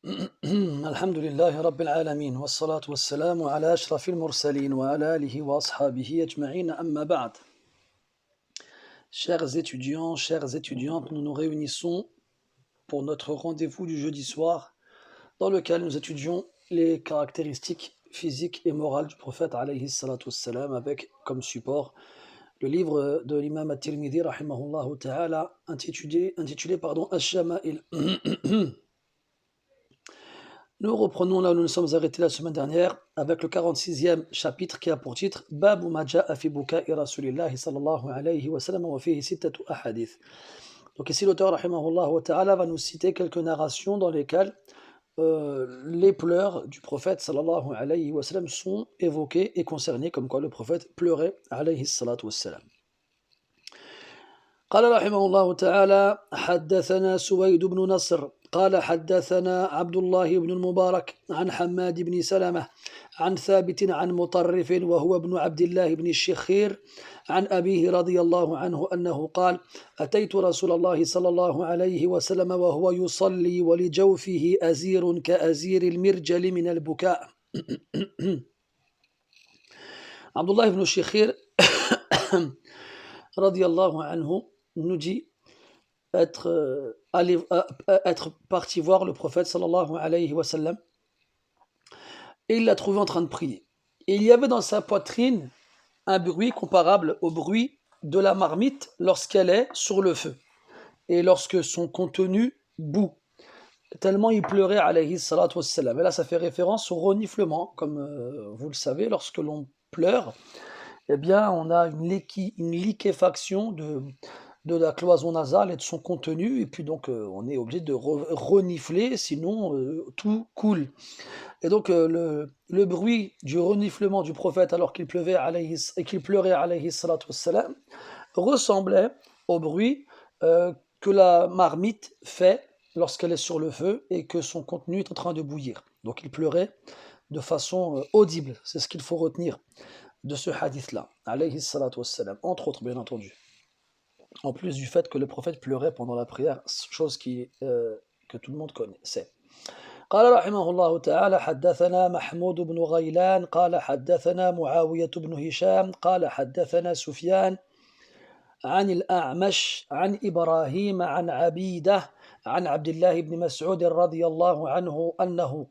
الحمد لله رب العالمين والصلاة والسلام على أشرف المرسلين وعلى آله وأصحابه أجمعين أما بعد. Chers étudiants, chères étudiantes, nous nous réunissons pour notre rendez-vous du jeudi soir dans lequel nous étudions les caractéristiques physiques et morales du prophète alayhi salatu wassalam avec comme support le livre de l'imam at-Tirmidhi rahimahullah ta'ala intitulé Ash-Shama'il. Nous reprenons là où nous nous sommes arrêtés la semaine dernière avec le 46e chapitre qui a pour titre Babu ma ja'a fi buka'i rasulillahi sallallahu alayhi wa sallam wa fihi sittatu ahadith. Donc ici l'auteur rahimahullah wa ta'ala va nous citer quelques narrations dans lesquelles les pleurs du prophète sallallahu alayhi wa sallam sont évoqués et concernés, comme quoi le prophète pleurait alayhi salatu wassalam. قال رحمه الله تعالى حدثنا سويد بن نصر قال حدثنا عبد الله بن المبارك عن حماد بن سلمة عن ثابت عن مطرف وهو ابن عبد الله بن الشخير عن أبيه رضي الله عنه أنه قال أتيت رسول الله صلى الله عليه وسلم وهو يصلي ولجوفه أزير كأزير المرجل من البكاء. عبد الله بن الشخير رضي الله عنه nous dit être parti voir le prophète sallallahu alayhi wa sallam et il l'a trouvé en train de prier. Et il y avait dans sa poitrine un bruit comparable au bruit de la marmite lorsqu'elle est sur le feu et lorsque son contenu bout, tellement il pleurait alayhi salatu wassalam. Et là ça fait référence au reniflement, comme vous le savez, lorsque l'on pleure, eh bien on a une liquéfaction de la cloison nasale et de son contenu, et puis donc on est obligé de renifler, sinon tout coule. Et donc le bruit du reniflement du prophète alors qu'il pleurait alayhi salatu wassalam ressemblait au bruit que la marmite fait lorsqu'elle est sur le feu et que son contenu est en train de bouillir. Donc il pleurait de façon audible, c'est ce qu'il faut retenir de ce hadith-là, alayhi salatu wassalam, entre autres bien entendu. En plus du fait que le prophète pleurait pendant la prière, chose que tout le monde connaît, c'est. قال رحمه الله تعالى حدثنا محمود بن غيلان قال حدثنا معاوية بن هشام قال حدثنا سفيان عن الأعمش عن إبراهيم عن عبيدة عن عبد الله بن مسعود رضي الله عنه أنه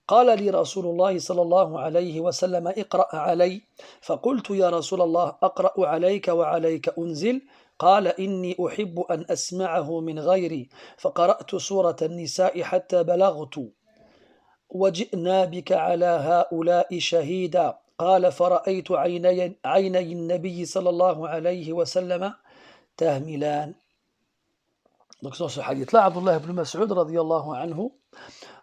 قال لي رسول الله صلى الله عليه وسلم اقرأ علي فقلت يا رسول الله أقرأ عليك وعليك أنزل قال إني أحب أن أسمعه من غيري فقرأت سورة النساء حتى بلغت وجئنا بك على هؤلاء شهيدا قال فرأيت عيني النبي صلى الله عليه وسلم تهملان. Donc dans ce hadith-là, Abdullah ibn Mas'ud radiyallahu anhu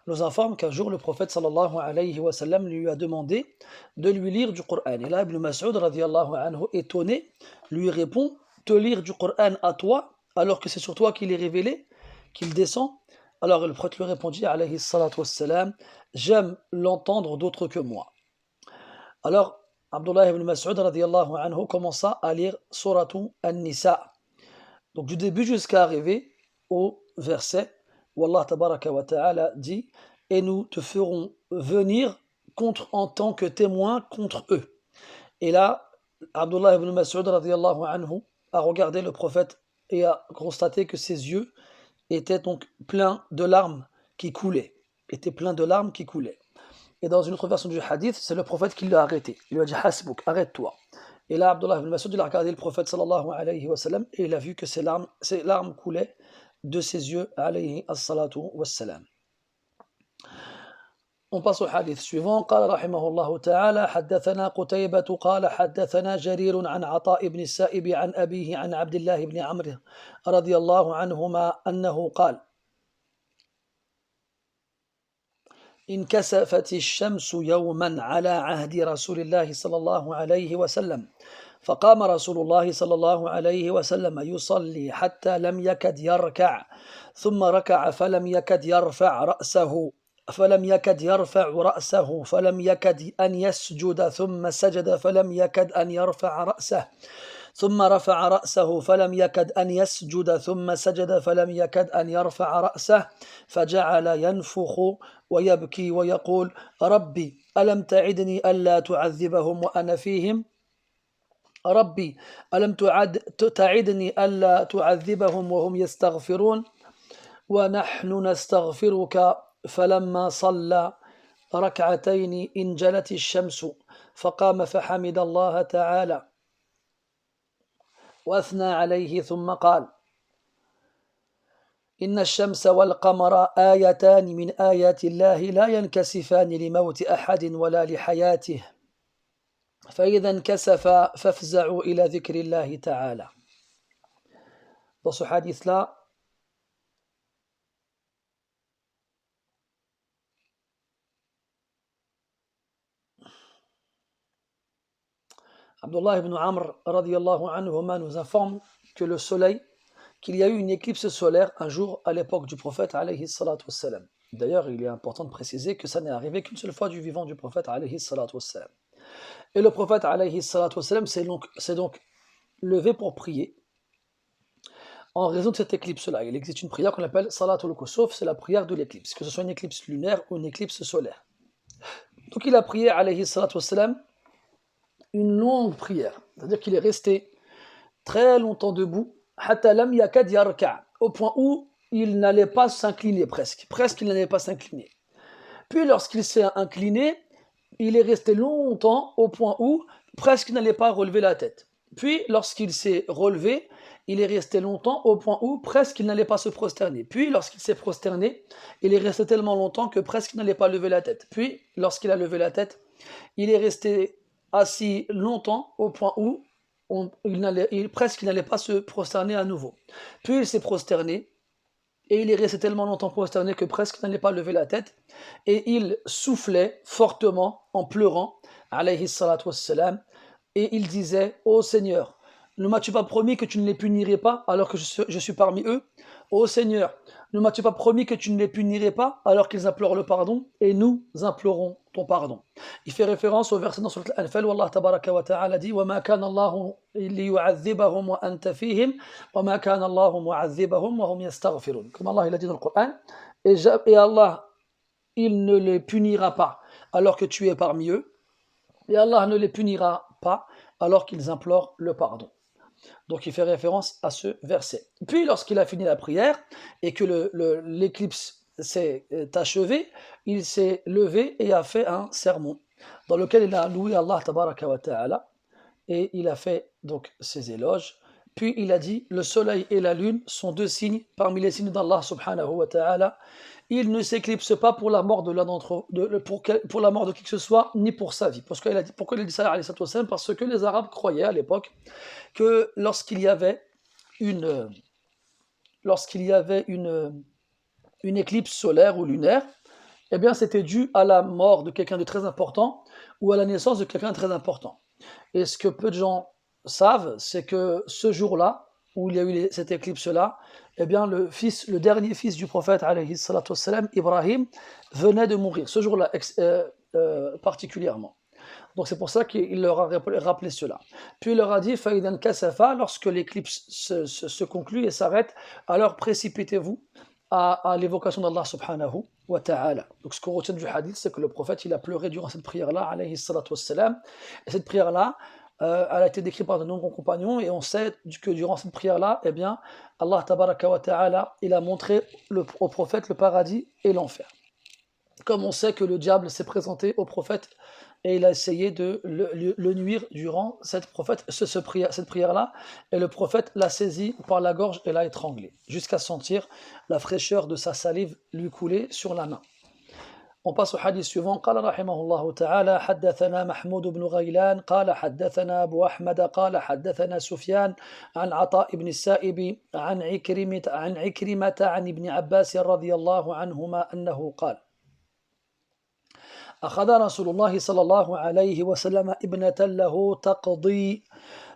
nous informe qu'un jour le prophète sallallahu alayhi wa sallam lui a demandé de lui lire du Coran. Et là, Ibn Mas'ud radiyallahu anhu, étonné, lui répond: te lire du Coran à toi, alors que c'est sur toi qu'il est révélé, qu'il descend. Alors le prophète lui répondit alayhi salatu wassalam: j'aime l'entendre d'autres que moi. Alors Abdullah ibn Mas'ud radiyallahu anhu commença à lire suratu An-Nisa, donc du début jusqu'à arriver au verset où Allah tabaraka wa ta'ala dit: et nous te ferons venir en tant que témoin contre eux. Et là, Abdullah ibn Mas'ud radiyallahu anhu a regardé le prophète et a constaté que ses yeux étaient donc pleins de larmes qui coulaient. Et dans une autre version du hadith, c'est le prophète qui l'a arrêté. Il lui a dit: Hasbuk, arrête-toi. Et là, Abdullah ibn Mas'ud, il a regardé le prophète sallallahu alayhi wa sallam et il a vu que ses larmes coulaient de ses yeux alayhi as-salatu wassalam. On passe au hadith suivant. قال رحمه الله تعالى حدثنا قتيبة قال حدثنا جرير عن عطاء بن السائب عن أبيه عن عبد الله بن عمرو رضي الله عنهما أنه قال انكسفت الشمس يوما على عهد رسول الله صلى الله عليه وسلم فقام رسول الله صلى الله عليه وسلم يصلي حتى لم يكد يركع ثم ركع فلم يكد يرفع رأسه فلم يكد أن يسجد ثم سجد فلم يكد أن يرفع رأسه ثم رفع رأسه فلم يكد أن يسجد ثم سجد فلم يكد أن يرفع رأسه فجعل ينفخ ويبكي ويقول ربي ألم تعدني ألا تعذبهم وأنا فيهم ربي ألم تعدني ألا تعذبهم وهم يستغفرون ونحن نستغفرك فلما صلى ركعتين انجلت الشمس فقام فحمد الله تعالى وأثنى عليه ثم قال إن الشمس والقمر آيتان من آيات الله لا ينكسفان لموت أحد ولا لحياته فإذا انكسفا فافزعوا إلى ذكر الله تعالى. Dans ce hadith-là, Abdullah ibn Amr radiyallahu anhuma nous informe que le soleil, qu'il y a eu une éclipse solaire un jour à l'époque du prophète alayhi salatu wassalam. D'ailleurs, il est important de préciser que ça n'est arrivé qu'une seule fois du vivant du prophète alayhi salatu wassalam. Et le prophète alayhi salatu wassalam s'est donc levé pour prier en raison de cette éclipse-là. Il existe une prière qu'on appelle Salatul Kusuf, c'est la prière de l'éclipse, que ce soit une éclipse lunaire ou une éclipse solaire. Donc il a prié alayhi salatu wassalam une longue prière, c'est-à-dire qu'il est resté très longtemps debout, hatta lam yakad yarka', au point où il n'allait pas s'incliner presque il n'allait pas s'incliner. Puis lorsqu'il s'est incliné, il est resté longtemps au point où presque il n'allait pas relever la tête. Puis lorsqu'il s'est relevé, il est resté longtemps au point où presque il n'allait pas se prosterner. Puis lorsqu'il s'est prosterné, il est resté tellement longtemps que presque il n'allait pas lever la tête. Puis lorsqu'il a levé la tête, il est resté assis longtemps au point où presque il n'allait pas se prosterner à nouveau. Puis il s'est prosterné et il est resté tellement longtemps prosterné que presque il n'allait pas lever la tête et il soufflait fortement en pleurant alayhi salatu wassalam et il disait ô Seigneur, ne m'as-tu pas promis que tu ne les punirais pas alors que je suis parmi eux? Ô Seigneur, ne m'as-tu pas promis que tu ne les punirais pas alors qu'ils implorent le pardon? Et nous implorons ton pardon. Il fait référence au verset dans Surat Al-Anfal où Allah tabaraka wa ta'ala dit وَمَا كَانَ اللَّهُ لِيُعَذِّبَهُمْ وَأَنْتَ فِيهِمْ وَمَا كَانَ اللَّهُ مُعَذِّبَهُمْ وَهُمْ يَسْتَغْفِرُونَ. Comme Allah il a dit dans le Coran, et Allah, il ne les punira pas alors que tu es parmi eux, et Allah ne les punira pas alors qu'ils implorent le pardon. Donc il fait référence à ce verset. Puis lorsqu'il a fini la prière et que l'éclipse s'est achevée, il s'est levé et a fait un sermon dans lequel il a loué Allah tabaraka wa ta'ala et il a fait donc ses éloges. Puis il a dit, le soleil et la lune sont deux signes parmi les signes d'Allah subhanahu wa ta'ala. Il ne s'éclipse pas pour la mort de l'un d'entre eux, pour la mort de qui que ce soit, ni pour sa vie. Pourquoi il a dit ça alayhi salatu wassalam? Parce que les Arabes croyaient à l'époque que lorsqu'il y avait une éclipse solaire ou lunaire, eh bien c'était dû à la mort de quelqu'un de très important ou à la naissance de quelqu'un de très important. Et ce que peu de gens savent, c'est que ce jour-là, où il y a eu cette éclipse-là, eh bien le dernier fils du prophète, alayhi salatu wassalam, Ibrahim, venait de mourir, ce jour-là particulièrement. Donc c'est pour ça qu'il leur a rappelé cela. Puis il leur a dit, Fa'idan kasafa, lorsque l'éclipse se conclut et s'arrête, alors précipitez-vous à l'évocation d'Allah subhanahu wa ta'ala. Donc ce qu'on retient du hadith, c'est que le prophète, il a pleuré durant cette prière-là, alayhi salatu wassalam, et cette prière-là, elle a été décrite par de nombreux compagnons et on sait que durant cette prière-là, eh bien, Allah tabaraka wa ta'ala, il a montré au prophète le paradis et l'enfer. Comme on sait que le diable s'est présenté au prophète et il a essayé de le nuire durant cette prière-là, et le prophète l'a saisi par la gorge et l'a étranglé, jusqu'à sentir la fraîcheur de sa salive lui couler sur la main. On passe au hadith suivant. قال رحمه الله تعالى حدثنا محمود بن غيلان قال حدثنا أبو أحمد قال حدثنا سفيان عن عطاء بن السائب عن عكرمة عن ابن عباس رضي الله عنهما أنه قال أخذ رسول الله صلى الله عليه وسلم ابنة له تقضي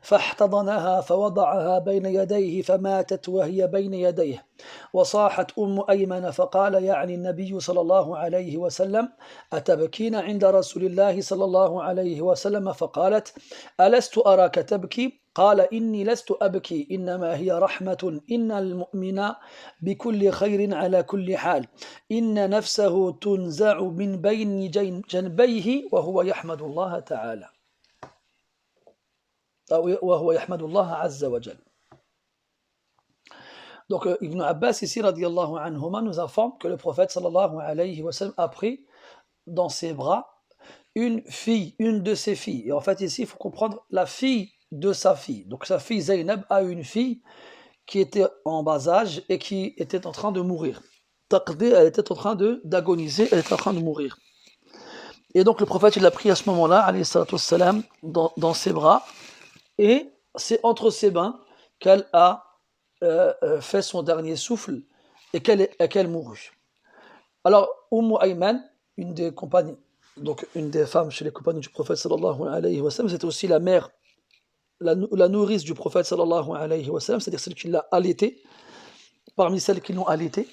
فاحتضنها فوضعها بين يديه فماتت وهي بين يديه وصاحت أيمن فقال يعني النبي صلى الله عليه وسلم أتبكين عند رسول الله صلى الله عليه وسلم فقالت ألست أراك تبكي قال إني لست أبكي إنما هي رحمة إن المؤمن بكل خير على كل حال إن نفسه تنزع من بين جنبيه وهو يحمد الله تعالى وهو يحمد الله عز وجل. Donc Ibn Abbas ici radiallahu anhuma nous informe que le prophète sallallahu alayhi wa sallam a pris dans ses bras une fille, une de ses filles. Et en fait ici il faut comprendre la fille de sa fille. Donc sa fille Zaynab a une fille qui était en bas âge et qui était en train de mourir. Taqdi, elle était en train d'agoniser, elle était en train de mourir. Et donc le prophète il l'a pris à ce moment-là, alayhi salatu wassalam, dans ses bras, et c'est entre ses mains qu'elle a fait son dernier souffle et qu'elle mourut. Alors Umm Ayman, une des compagnes, donc une des femmes chez les compagnons du prophète sallallahu alayhi wa sallam, c'était aussi la mère, la nourrice du prophète sallallahu alayhi wa sallam, c'est-à-dire celle qui l'a allaité. Parmi celles qui l'ont allaité,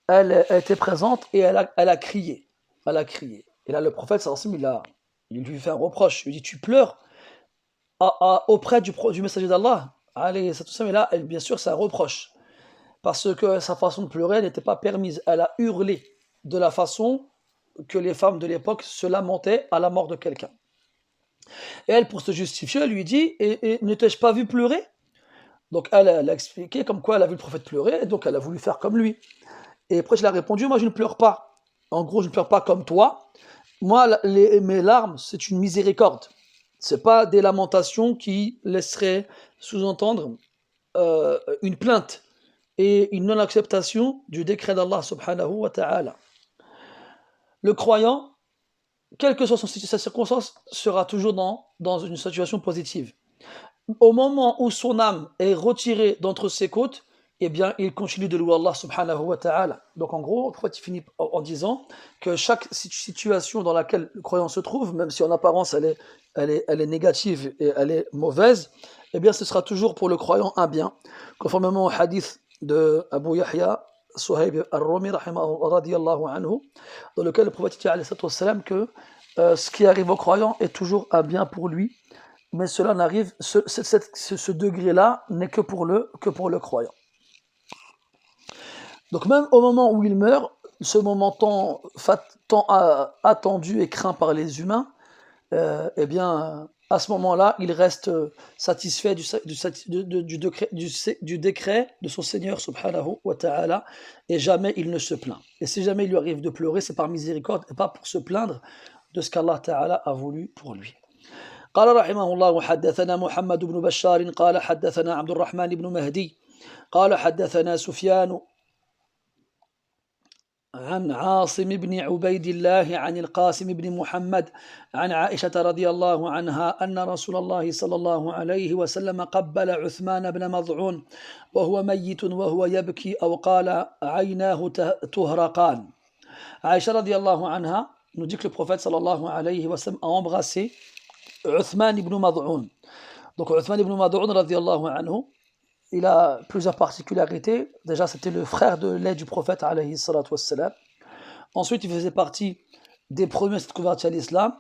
elle était présente et elle a crié. Elle a crié. Et là, le prophète sallallahu alayhi wa sallam, il lui fait un reproche. Il lui dit, tu pleures auprès du messager d'Allah. Et là, bien sûr, c'est un reproche. Parce que sa façon de pleurer n'était pas permise. Elle a hurlé de la façon que les femmes de l'époque se lamentaient à la mort de quelqu'un. Et elle, pour se justifier, elle lui dit, et ne t'ai-je pas vu pleurer? Donc elle a expliqué comme quoi elle a vu le prophète pleurer, et donc elle a voulu faire comme lui. Et après, il a répondu, moi je ne pleure pas. En gros, je ne pleure pas comme toi. Moi, mes larmes, c'est une miséricorde. C'est pas des lamentations qui laisseraient sous-entendre une plainte et une non-acceptation du décret d'Allah subhanahu wa ta'ala. Le croyant, quelle que soit sa circonstance, sera toujours dans une situation positive. Au moment où son âme est retirée d'entre ses côtes, eh bien, il continue de louer Allah subhanahu wa ta'ala. Donc en gros, le prophète finit en disant que chaque situation dans laquelle le croyant se trouve, même si en apparence elle est négative et elle est mauvaise, eh bien ce sera toujours pour le croyant un bien. Conformément au hadith de Abu Yahya, Suhayb al-Rumi, radiyallahu anhu, dans lequel le prophète dit que ce qui arrive au croyant est toujours un bien pour lui, mais cela n'arrive, ce degré-là n'est que pour le croyant. Donc même au moment où il meurt, ce moment tant attendu et craint par les humains, eh bien, à ce moment-là, il reste satisfait du décret de son Seigneur subhanahu wa ta'ala, et jamais il ne se plaint. Et si jamais il lui arrive de pleurer, c'est par miséricorde et pas pour se plaindre de ce qu'Allah ta'ala a voulu pour lui. قال رحمه الله حدثنا محمد بن بشار قال حدثنا عبد الرحمن بن مهدي قال حدثنا سفيان عن عاصم بن عبيد الله عن القاسم بن محمد عن عائشة رضي الله عنها أن رسول الله صلى الله عليه وسلم قبل عثمان بن مظعون وهو ميت وهو يبكي أو قال عيناه تهرقان. عائشة رضي الله عنها nous dit que le prophète sallallahu alayhi wa sallam a embrassé Uthman ibn Mad'un. Donc Uthman ibn Mad'un radiyallahu anhu, il a plusieurs particularités. Déjà, c'était le frère de lait du prophète alayhi salatu wassalam. Ensuite, il faisait partie des premiers à s'être convertis à l'islam.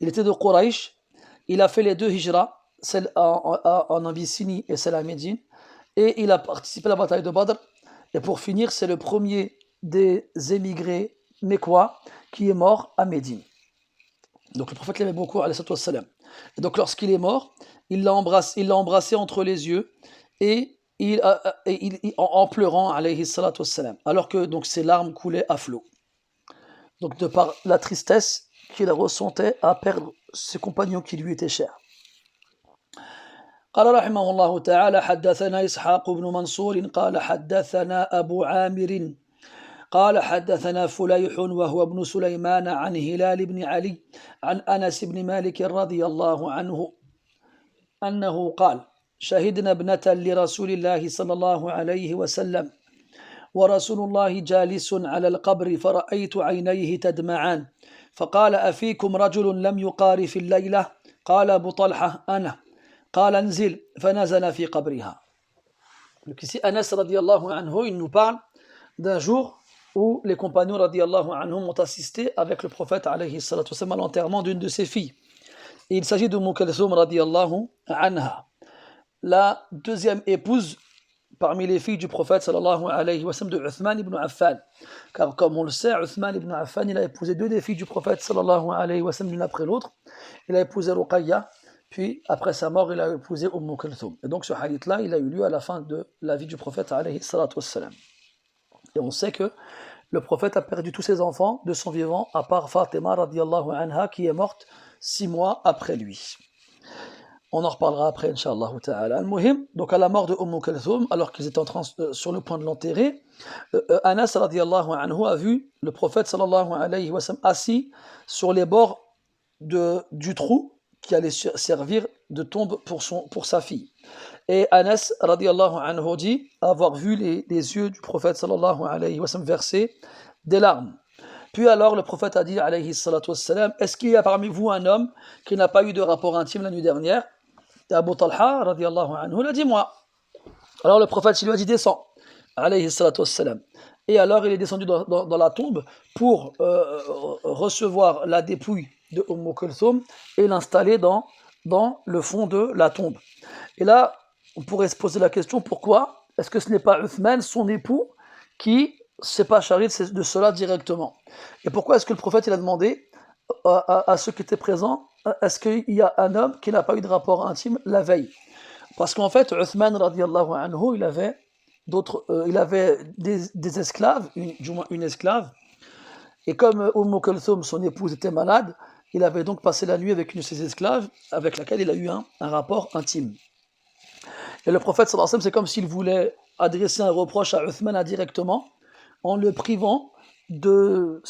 Il était de Quraysh. Il a fait les deux hijras, celle en Abyssinie et celle à Médine. Et il a participé à la bataille de Badr. Et pour finir, c'est le premier des émigrés mécois qui est mort à Médine. Donc le prophète l'aimait beaucoup, alayhi salatu wassalam. Et donc lorsqu'il est mort, il l'a embrassé entre les yeux et en pleurant, alayhi salatu wassalam, alors que donc ses larmes coulaient à flot. Donc de par la tristesse qu'il ressentait à perdre ses compagnons qui lui étaient chers. قال رحمه الله تعالى حدثنا إسحاق بن منصور قال حدثنا أبو عامر قال حدثنا فليح وهو ابن سليمان عن هلال بن علي عن أنس بن مالك رضي الله عنه أنه قال شهدنا ابنة لرسول الله صلى الله عليه وسلم ورسول الله جالس على القبر فرأيت عينيه تدمعان فقال أفيكم رجل لم يقار في الليلة قال أبو طلحة أنا قال انزل فنزل في قبرها. Donc ici Anas radiallahu anhu, il nous parle d'un jour où les compagnons radiallahu anhum ont assisté avec le prophète alayhi salatu wasallam à l'enterrement d'une de ses filles. Et il s'agit de Umm Kalsoum radiallahu anha. la deuxième épouse parmi les filles du prophète sallallahu alayhi wa sallam de Uthman ibn Affan. Car comme on le sait, Uthman ibn Affan, il a épousé deux des filles du prophète sallallahu alayhi wa sallam l'une après l'autre. Il a épousé Ruqayya, puis après sa mort, il a épousé Kulthum. Et donc ce hadith-là, il a eu lieu à la fin de la vie du prophète alayhi salatu wassalam. Et on sait que le prophète a perdu tous ses enfants de son vivant, à part Fatima radiyallahu anha, qui est morte 6 mois après lui. On en reparlera après, Inch'Allah ta'ala. Al-Muhim, donc à la mort de Kulthum, alors qu'ils étaient sur le point de l'enterrer, Anas radiyallahu anhu a vu le prophète sallallahu alayhi wa sallam assis sur les bords du trou qui allait servir de tombe pour sa fille. Et Anas radiyallahu anhu dit avoir vu les yeux du prophète sallallahu alayhi wa sallam verser des larmes. Puis alors le prophète a dit alayhi salatu wassalam, est-ce qu'il y a parmi vous un homme qui n'a pas eu de rapport intime la nuit dernière? Et Abu Talha radiyallahu anhu l'a dit moi. Alors le prophète il lui a dit descends alayhi salatu wassalam. Et alors il est descendu dans la tombe pour recevoir la dépouille de Kulthum et l'installer dans le fond de la tombe. Et là, on pourrait se poser la question, pourquoi est-ce que ce n'est pas Uthman, son époux, qui s'est pas chargé de cela directement? Et pourquoi est-ce que le prophète il a demandé à ceux qui étaient présents, est-ce qu'il y a un homme qui n'a pas eu de rapport intime la veille? Parce qu'en fait, Uthman radiyallahu anhu, il avait des esclaves, du moins une esclave, et comme Kulthum, son épouse, était malade, il avait donc passé la nuit avec une de ses esclaves, avec laquelle il a eu un rapport intime. Et le prophète sallallahu alayhi wa sallam, c'est comme s'il voulait adresser un reproche à Uthman directement, en le privant de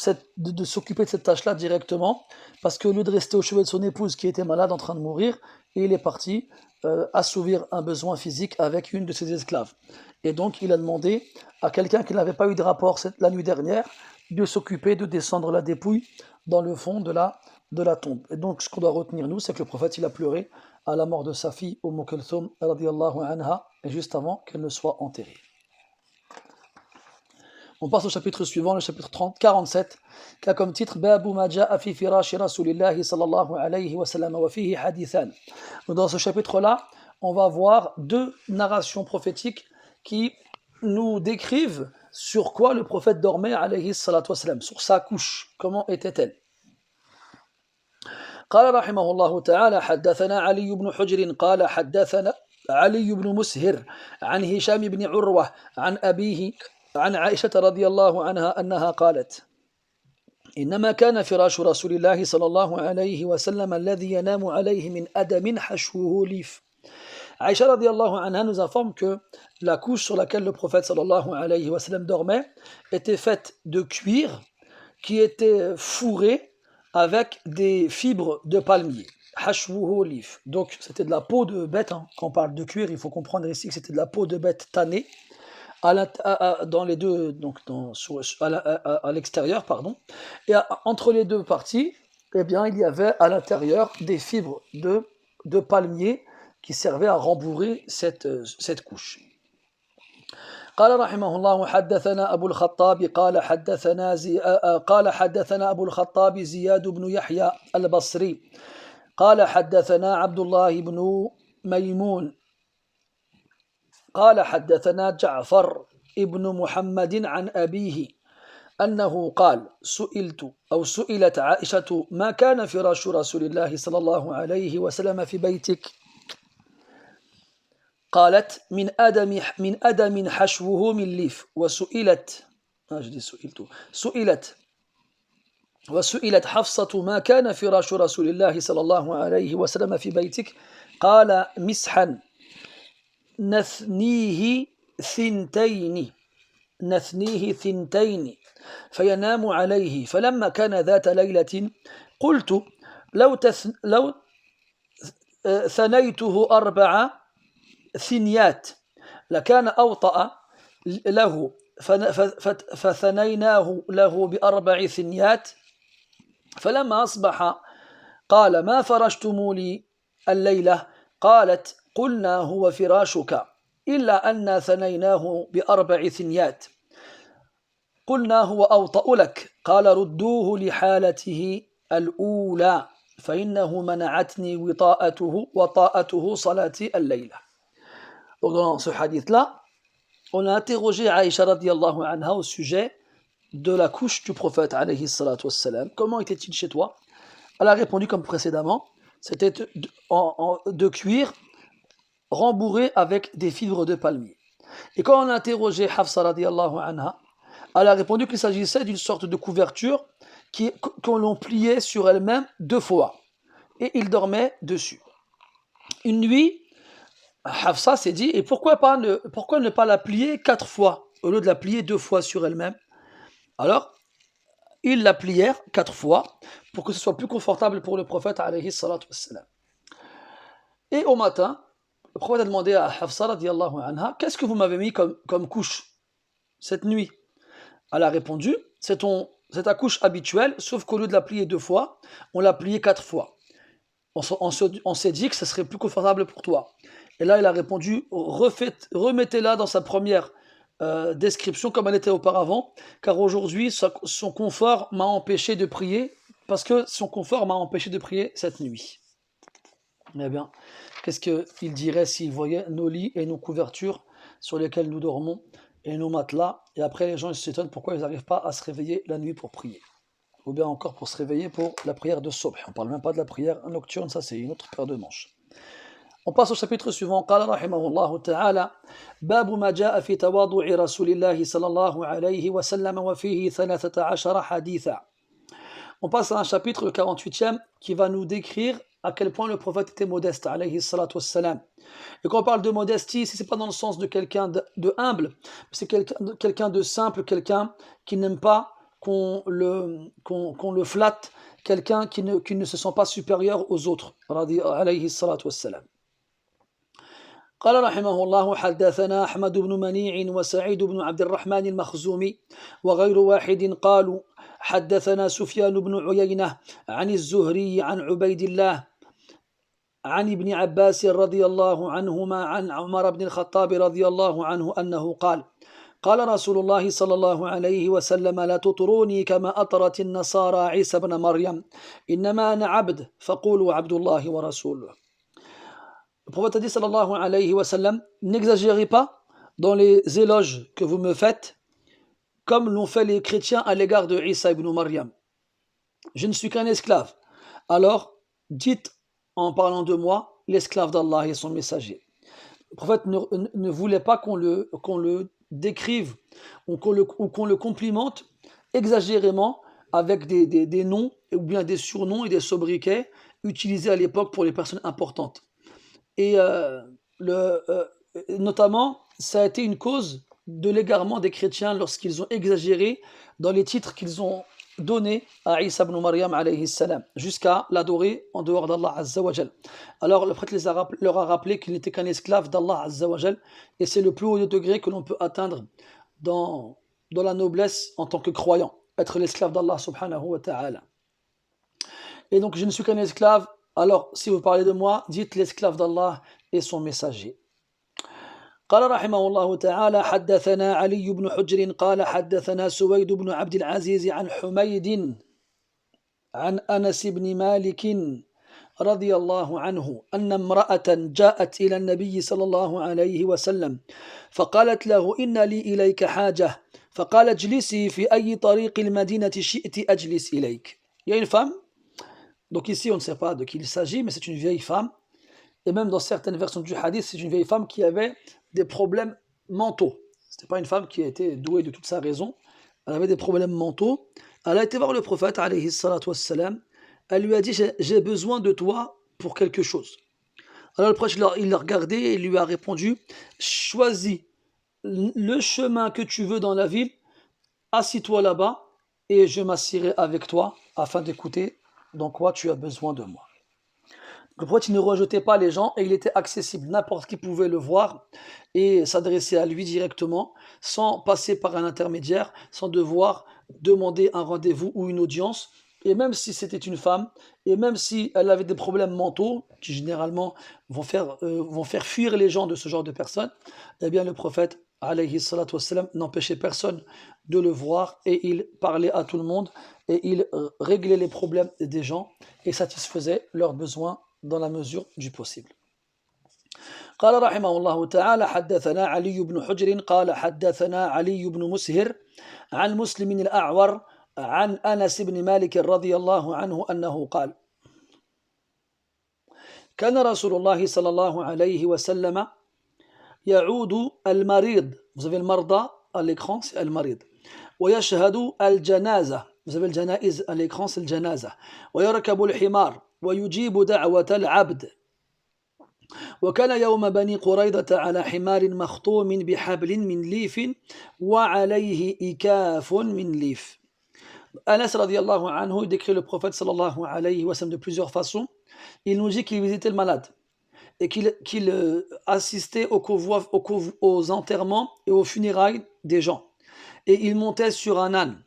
s'occuper de cette tâche-là directement, parce que au lieu de rester au chevet de son épouse qui était malade en train de mourir, il est parti assouvir un besoin physique avec une de ses esclaves. Et donc il a demandé à quelqu'un qui n'avait pas eu de rapport la nuit dernière de s'occuper de descendre la dépouille dans le fond de la tombe. Et donc ce qu'on doit retenir nous, c'est que le prophète il a pleuré à la mort de sa fille Kulthum radiyallahu anha, et juste avant qu'elle ne soit enterrée. On passe au chapitre suivant, le chapitre 47, qui a comme titre Babu ma ja'a fi firashi rasulillahi sallallahu alayhi wa sallam wa fihi hadithan. Dans ce chapitre-là, on va voir deux narrations prophétiques qui nous décrivent sur quoi le prophète dormait alayhi salatu wassalam, sur sa couche, comment était-elle. قال رحمه الله تعالى حدثنا علي بن حجر قال حدثنا علي بن مسهر عن هشام بن عروة عن أبيه عن عائشة رضي الله عنها أنها قالت إنما كان فراش رسول الله صلى الله عليه وسلم الذي ينام عليه من أدم حشوه ليف. Aïcha radiallahu anha nous informe que la couche sur laquelle le prophète sallallahu alayhi wa sallam dormait était faite de cuir qui était fourré avec des fibres de palmier. Hashwuhu lif. Donc c'était de la peau de bête. Quand on parle de cuir, il faut comprendre ici que c'était de la peau de bête tannée dans les deux, donc à l'extérieur, pardon. Et entre les deux parties, eh bien, il y avait à l'intérieur des fibres de palmier qui servaient à rembourrer cette couche. قال رحمه الله حدثنا أبو الخطاب قال حدثنا أبو الخطاب زياد بن يحيى البصري قال حدثنا عبد الله بن ميمون قال حدثنا جعفر ابن محمد عن أبيه أنه قال سئلت عائشة ما كان فراش رسول الله صلى الله عليه وسلم في بيتك قالت من أدم حشوه من ليف وسئلت حفصة ما كان فراش رسول الله صلى الله عليه وسلم في بيتك قال مسحا نثنيه ثنتين فينام عليه فلما كان ذات ليلة قلت لو ثنيته 4 ثنيات لكان أوطأ له فثنيناه له ب4 ثنيات فلما أصبح قال ما فرشتم لي الليلة قالت قلنا هو فراشك إلا أن ثنيناه ب4 ثنيات قلنا هو أوطأ لك قال ردوه لحالته الأولى فإنه منعتني وطاءته صلاة الليلة. Donc dans ce hadith-là, on a interrogé Aïcha radiallahu anha au sujet de la couche du prophète alayhi salatu wassalam. Comment était-il chez toi? Elle a répondu comme précédemment, c'était de cuir rembourré avec des fibres de palmier. Et quand on a interrogé Hafsa radiallahu anha, elle a répondu qu'il s'agissait d'une sorte de couverture qu'on l'on pliait sur elle-même 2 fois. Et il dormait dessus. Une nuit, Hafsa s'est dit, et pourquoi ne pas la plier 4 fois, au lieu de la plier 2 fois sur elle-même? Alors, ils la plièrent 4 fois, pour que ce soit plus confortable pour le prophète, alayhi salatu wassalam. Et au matin, le prophète a demandé à Hafsa, radiallahu anha, qu'est-ce que vous m'avez mis comme couche cette nuit? Elle a répondu, c'est ta couche habituelle, sauf qu'au lieu de la plier 2 fois, on l'a pliée 4 fois. On s'est dit que ce serait plus confortable pour toi. Et là, il a répondu, remettez-la dans sa première description comme elle était auparavant, car aujourd'hui, son confort m'a empêché de prier, parce que son confort m'a empêché de prier cette nuit. Eh bien, qu'est-ce qu'il dirait s'il voyait nos lits et nos couvertures sur lesquelles nous dormons, et nos matelas, et après les gens ils s'étonnent pourquoi ils n'arrivent pas à se réveiller la nuit pour prier, ou bien encore pour se réveiller pour la prière de Subh. On ne parle même pas de la prière nocturne, ça c'est une autre paire de manches. On passe au chapitre suivant. قال رحمه الله تعالى باب ما جاء في تواضع رسول الله صلى الله عليه وسلم وفيه 13 حديثا. On passe à un chapitre, le 48e, qui va nous décrire à quel point le prophète était modeste, alayhi salatu wassalam. Et quand on parle de modestie, ce n'est pas dans le sens de quelqu'un de humble, c'est quelqu'un de simple, quelqu'un qui n'aime pas qu'on le flatte, quelqu'un qui ne se sent pas supérieur aux autres, alayhi salatu wassalam. قال رحمه الله حدثنا أحمد بن منيع وسعيد بن عبد الرحمن المخزومي وغير واحد قالوا حدثنا سفيان بن عيينة عن الزهري عن عبيد الله عن ابن عباس رضي الله عنهما عن عمر بن الخطاب رضي الله عنه أنه قال قال رسول الله صلى الله عليه وسلم لا تطروني كما أطرت النصارى عيسى بن مريم إنما أنا عبد فقولوا عبد الله ورسوله. Le prophète a dit sallallahu alayhi wa sallam, n'exagérez pas dans les éloges que vous me faites comme l'ont fait les chrétiens à l'égard de Isa ibn Maryam. Je ne suis qu'un esclave. Alors, dites en parlant de moi, l'esclave d'Allah et son messager. Le prophète ne voulait pas qu'on le décrive ou qu'on le complimente exagérément avec des noms ou bien des surnoms et des sobriquets utilisés à l'époque pour les personnes importantes. Et notamment, ça a été une cause de l'égarement des chrétiens lorsqu'ils ont exagéré dans les titres qu'ils ont donnés à Isa ibn Maryam alayhi salam, jusqu'à l'adorer en dehors d'Allah Azza wa Jal. Alors le prophète leur a rappelé qu'il n'était qu'un esclave d'Allah Azza wa Jal, et c'est le plus haut degré que l'on peut atteindre dans la noblesse en tant que croyant, être l'esclave d'Allah subhanahu wa ta'ala. Et donc je ne suis qu'un esclave. Alors, si vous parlez de moi, dites l'esclave d'Allah et son messager. قال رحمه الله تعالى حدثنا علي بن حجر قال حدثنا سويد بن عبد العزيز عن حميد عن أنس بن مالك رضي الله عنه أن امرأة جاءت إلى النبي صلى الله عليه وسلم فقالت له إن لي إليك حاجة فقال اجلسي في أي طريق المدينة شئت أجلس إليك. Il y a une femme. Donc ici, on ne sait pas de qui il s'agit, mais c'est une vieille femme. Et même dans certaines versions du hadith, c'est une vieille femme qui avait des problèmes mentaux. Ce n'était pas une femme qui était douée de toute sa raison. Elle avait des problèmes mentaux. Elle a été voir le prophète, alayhi salatu wassalam. Elle lui a dit, j'ai besoin de toi pour quelque chose. Alors le prophète, il l'a regardé et lui a répondu, choisis le chemin que tu veux dans la ville, assis-toi là-bas et je m'assierai avec toi afin d'écouter dans quoi tu as besoin de moi. Le prophète ne rejetait pas les gens et il était accessible. N'importe qui pouvait le voir et s'adresser à lui directement sans passer par un intermédiaire, sans devoir demander un rendez-vous ou une audience. Et même si c'était une femme, et même si elle avait des problèmes mentaux, qui généralement vont faire fuir les gens de ce genre de personnes, eh bien le prophète alayhi salatu wassalam n'empêchait personne de le voir et il parlait à tout le monde et il réglait les problèmes des gens et satisfaisait leurs besoins dans la mesure du possible. قال رحمه الله تعالى حدثنا علي بن حجر قال حدثنا علي بن مسهر عن مسلم الأعور عن أنس بن مالك رضي الله عنه أنه قال كان رسول الله صلى الله عليه وسلم يعود المريض. Vous avez le marda à l'écran, c'est المريض. ويشهد الجنازة. Vous avez le janaiz à l'écran, c'est le janaza. ويركب الحمار ويجيب دعوة العبد. وكان يوم بني قريظة على حمار مخطوم بحبل من ليف وعليه إكاف من ليف. Anas radiallahu anhu décrit le prophète sallallahu alayhi wa sallam de plusieurs façons. Il nous dit qu'il visitait le malade et qu'il assistait aux enterrements et aux funérailles des gens. Et il montait sur un âne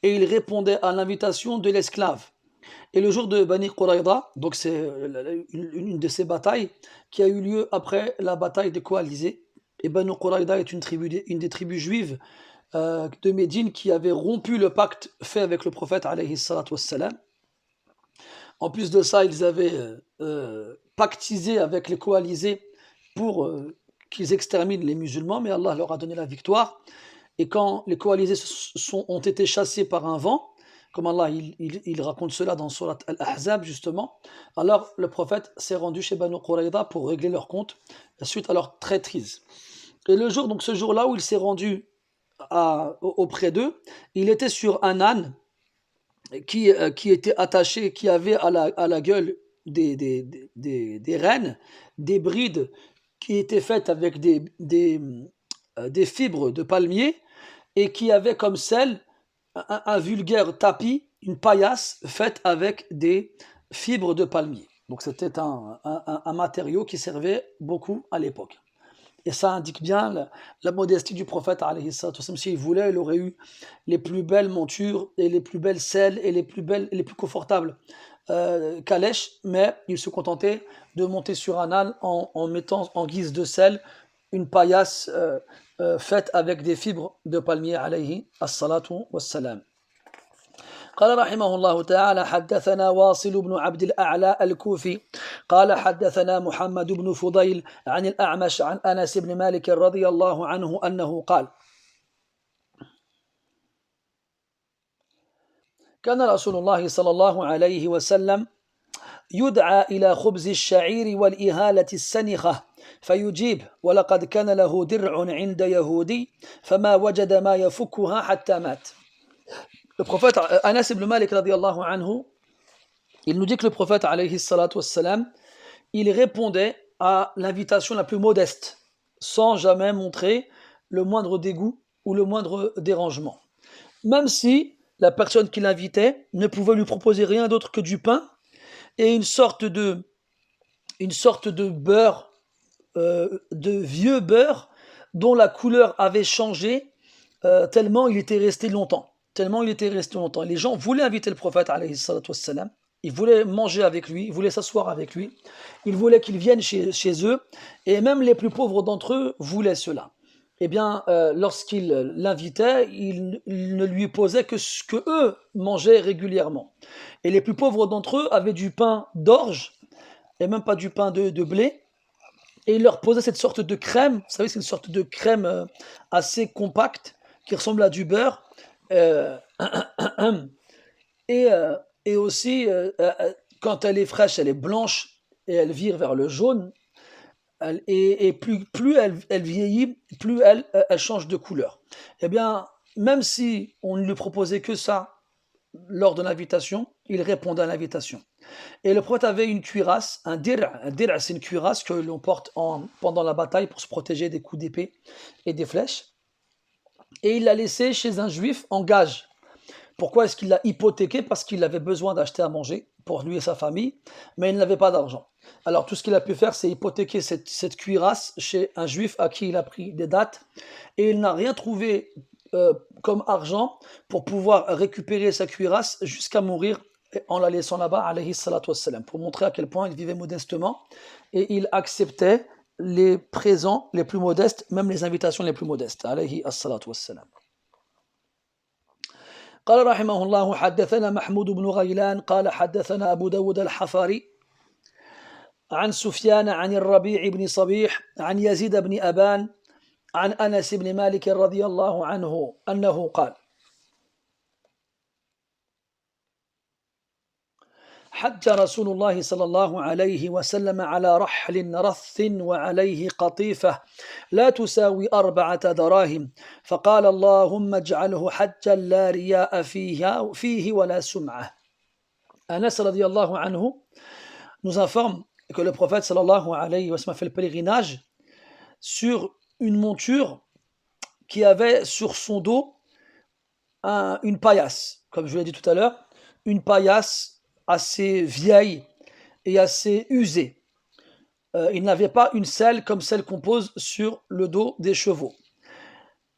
et il répondait à l'invitation de l'esclave. Et le jour de Bani Quraïda, donc c'est une de ces batailles qui a eu lieu après la bataille des coalisés. Et Bani Quraïda est une des tribus juives de Médine qui avait rompu le pacte fait avec le prophète alayhi salatu wassalam. En plus de ça, ils avaient pactisé avec les coalisés pour qu'ils exterminent les musulmans, mais Allah leur a donné la victoire. Et quand les coalisés ont été chassés par un vent, comme Allah il raconte cela dans Surat Al-Ahzab justement, alors le prophète s'est rendu chez Banu Quraïda pour régler leur compte suite à leur traîtrise. Et le jour, donc ce jour-là où il s'est rendu auprès d'eux, il était sur un âne qui était attaché, qui avait à la gueule des rênes, des brides qui étaient faites avec des fibres de palmier et qui avait comme selle un vulgaire tapis, une paillasse faite avec des fibres de palmier. Donc c'était un matériau qui servait beaucoup à l'époque. Et ça indique bien la modestie du prophète alayhi salatu wassalam. S'il voulait, il aurait eu les plus belles montures et les plus belles selles et les plus confortables calèches, mais il se contentait de monter sur un âne en mettant en guise de selle une paillasse faite avec des fibres de palmier alayhi as-salatu wassalam. قال رحمه الله تعالى حدثنا واصل بن عبد الأعلى الكوفي قال حدثنا محمد بن فضيل عن الأعمش عن أنس بن مالك رضي الله عنه أنه قال كان رسول الله صلى الله عليه وسلم يدعى إلى خبز الشعير والإهالة السنخة فيجيب ولقد كان له درع عند يهودي فما وجد ما يفكها حتى مات. Le prophète Anas ibn Malik radiallahu anhu, il nous dit que le prophète alayhi salatu wassalam, il répondait à l'invitation la plus modeste, sans jamais montrer le moindre dégoût ou le moindre dérangement. Même si la personne qui l'invitait ne pouvait lui proposer rien d'autre que du pain et une sorte de beurre, de vieux beurre, dont la couleur avait changé tellement il était resté longtemps. Les gens voulaient inviter le prophète alayhi salatu wassalam, ils voulaient manger avec lui, ils voulaient s'asseoir avec lui, ils voulaient qu'il vienne chez eux, et même les plus pauvres d'entre eux voulaient cela. Eh bien, lorsqu'il l'invitait, il ne lui posait que ce que eux mangeaient régulièrement. Et les plus pauvres d'entre eux avaient du pain d'orge, et même pas du pain de blé, et il leur posait cette sorte de crème, vous savez, c'est une sorte de crème assez compacte, qui ressemble à du beurre, et aussi quand elle est fraîche, elle est blanche et elle vire vers le jaune, et plus elle vieillit, plus elle change de couleur. Eh bien, même si on ne lui proposait que ça lors de l'invitation, il répondait à l'invitation. Et le prophète avait une cuirasse, un dir', c'est une cuirasse que l'on porte pendant la bataille pour se protéger des coups d'épée et des flèches. Et il l'a laissé chez un juif en gage. Pourquoi est-ce qu'il l'a hypothéqué? Parce qu'il avait besoin d'acheter à manger pour lui et sa famille, mais il n'avait pas d'argent. Alors tout ce qu'il a pu faire, c'est hypothéquer cette cuirasse chez un juif à qui il a pris des dattes, et il n'a rien trouvé comme argent pour pouvoir récupérer sa cuirasse jusqu'à mourir en la laissant là-bas, alayhi salatu wassalam, pour montrer à quel point il vivait modestement, et il acceptait les présents les plus modestes, même les invitations les plus modestes, alayhi as-salatu wassalam. قال رحمه الله حدثنا محمود بن غيلان قال حدثنا أبو داود الحفاري عن سفيان عن الربيع بن صبيح عن يزيد بن أبان عن أنس بن مالك رضي الله عنه أنه قال حج رسول الله صلى الله عليه وسلم على رحل رث وعليه قطيفة لا تساوي 4 دراهم فقال اللهم اجعله حجا لا رياء فيه ولا سمعة. Anas radiallahu anhu nous informe que le prophète sallallahu alayhi wa sallam a fait le pèlerinage sur une monture qui avait sur son dos une paillasse, comme je l'ai dit tout à l'heure, une paillasse assez vieille et assez usée. Il n'avait pas une selle comme celle qu'on pose sur le dos des chevaux.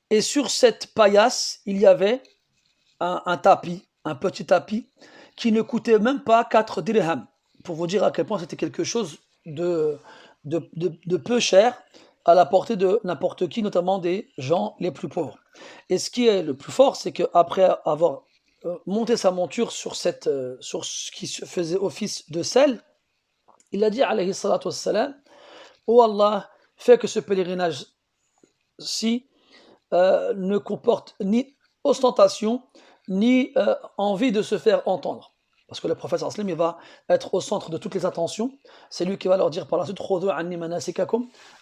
Et sur cette paillasse, il y avait un tapis, un petit tapis, qui ne coûtait même pas 4 dirhams, pour vous dire à quel point c'était quelque chose de peu cher à la portée de n'importe qui, notamment des gens les plus pauvres. Et ce qui est le plus fort, c'est qu'après avoir monté sa monture sur ce qui faisait office de selle, il a dit alayhi salatu wassalam, oh Allah, fais que ce pèlerinage-ci ne comporte ni ostentation, ni envie de se faire entendre. Parce que le prophète sallallahu alayhi wa sallam, il va être au centre de toutes les attentions. C'est lui qui va leur dire par la suite,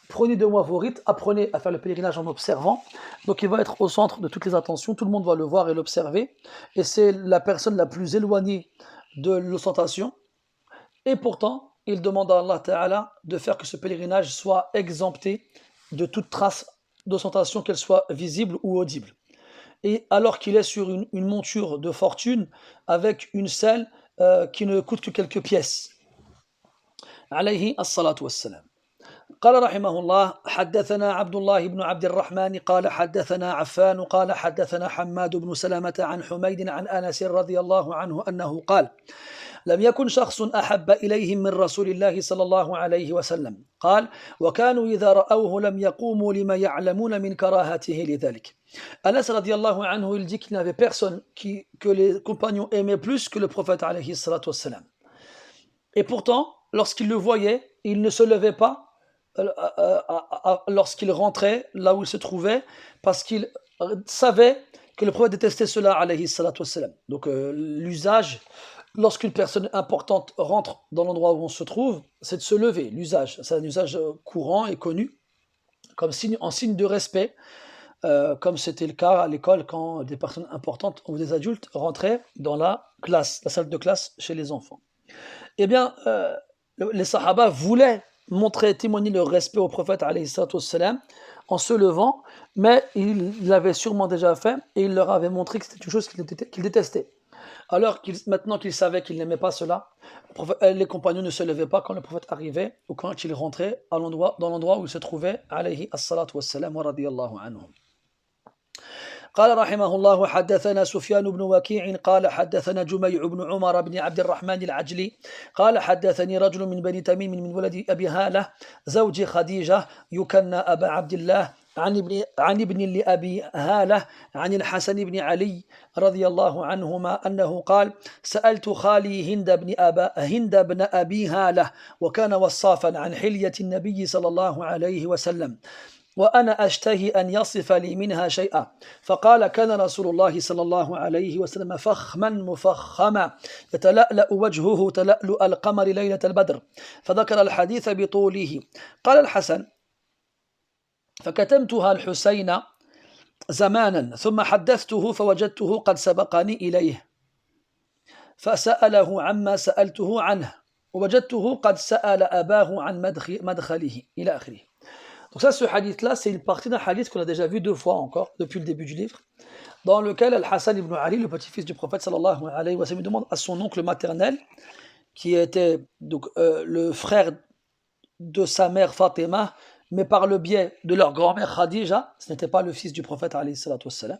prenez de moi vos rites, apprenez à faire le pèlerinage en observant. Donc il va être au centre de toutes les attentions, tout le monde va le voir et l'observer. Et c'est la personne la plus éloignée de l'ostentation. Et pourtant, il demande à Allah Ta'ala de faire que ce pèlerinage soit exempté de toute trace d'ostentation, qu'elle soit visible ou audible. Et alors qu'il est sur une monture de fortune avec une selle qui ne coûte que quelques pièces. Alayhi as-salatu was-salam. قال رحمه الله حدثنا عبد الله بن عبد الرحمن قال حدثنا عفان قال حدثنا حماد بن سلمة عن حميد عن أنس رضي الله عنه أنه قال لم يكن شخص أحب إليهم من رسول الله صلى الله عليه وسلم قال وكانوا إذا رأوه لم يقوموا لما يعلمون من كراهته لذلك. Anas radiallahu anhu, il dit qu'il n'y avait personne que les compagnons aimaient plus que le prophète alayhi salatu wassalam. Et pourtant, lorsqu'ils le voyaient, il ne se levait pas lorsqu'il rentrait là où il se trouvait, parce qu'il savait que le prophète détestait cela alayhi salatu wassalam. Donc l'usage, lorsqu'une personne importante rentre dans l'endroit où on se trouve, c'est de se lever. L'usage, c'est un usage courant et connu, en signe de respect, comme c'était le cas à l'école quand des personnes importantes ou des adultes rentraient dans la salle de classe chez les enfants. Eh bien, les sahaba voulaient témoigner leur respect au prophète alayhi salatu wassalam en se levant, mais il l'avait sûrement déjà fait et il leur avait montré que c'était une chose qu'il détestait. Alors maintenant qu'ils savaient qu'ils n'aimaient pas cela, les compagnons ne se levaient pas quand le prophète arrivait ou quand il rentrait dans l'endroit où il se trouvait alayhi as-salatu wassalam wa radiyallahu anhum. قال رحمه الله حدثنا سفيان بن وكيع قال حدثنا جميع بن عمر بن عبد الرحمن العجلي قال حدثني رجل من بني تميم من ولد أبي هالة زوج خديجة يكنى أبا عبد الله عن ابن لأبي هالة عن الحسن بن علي رضي الله عنهما أنه قال سألت خالي هند بن أبي هالة وكان وصافا عن حلية النبي صلى الله عليه وسلم وأنا أشتهي أن يصف لي منها شيئا فقال كان رسول الله صلى الله عليه وسلم فخما مفخما يتلألأ وجهه تلألؤ القمر ليلة البدر فذكر الحديث بطوله. قال الحسن فكتمتها الحسين زمانا ثم حدثته فوجدته قد سبقني إليه فسأله عما سألته عنه ووجدته قد سأل أباه عن مدخله إلى آخره. Donc ça, ce hadith-là, c'est une partie d'un hadith qu'on a déjà vu 2 fois encore, depuis le début du livre, dans lequel Al-Hassan ibn Ali, le petit-fils du prophète sallallahu alayhi wa sallam, demande à son oncle maternel, qui était donc le frère de sa mère Fatima, mais par le biais de leur grand-mère Khadija, ce n'était pas le fils du prophète alayhi salatu wassalam.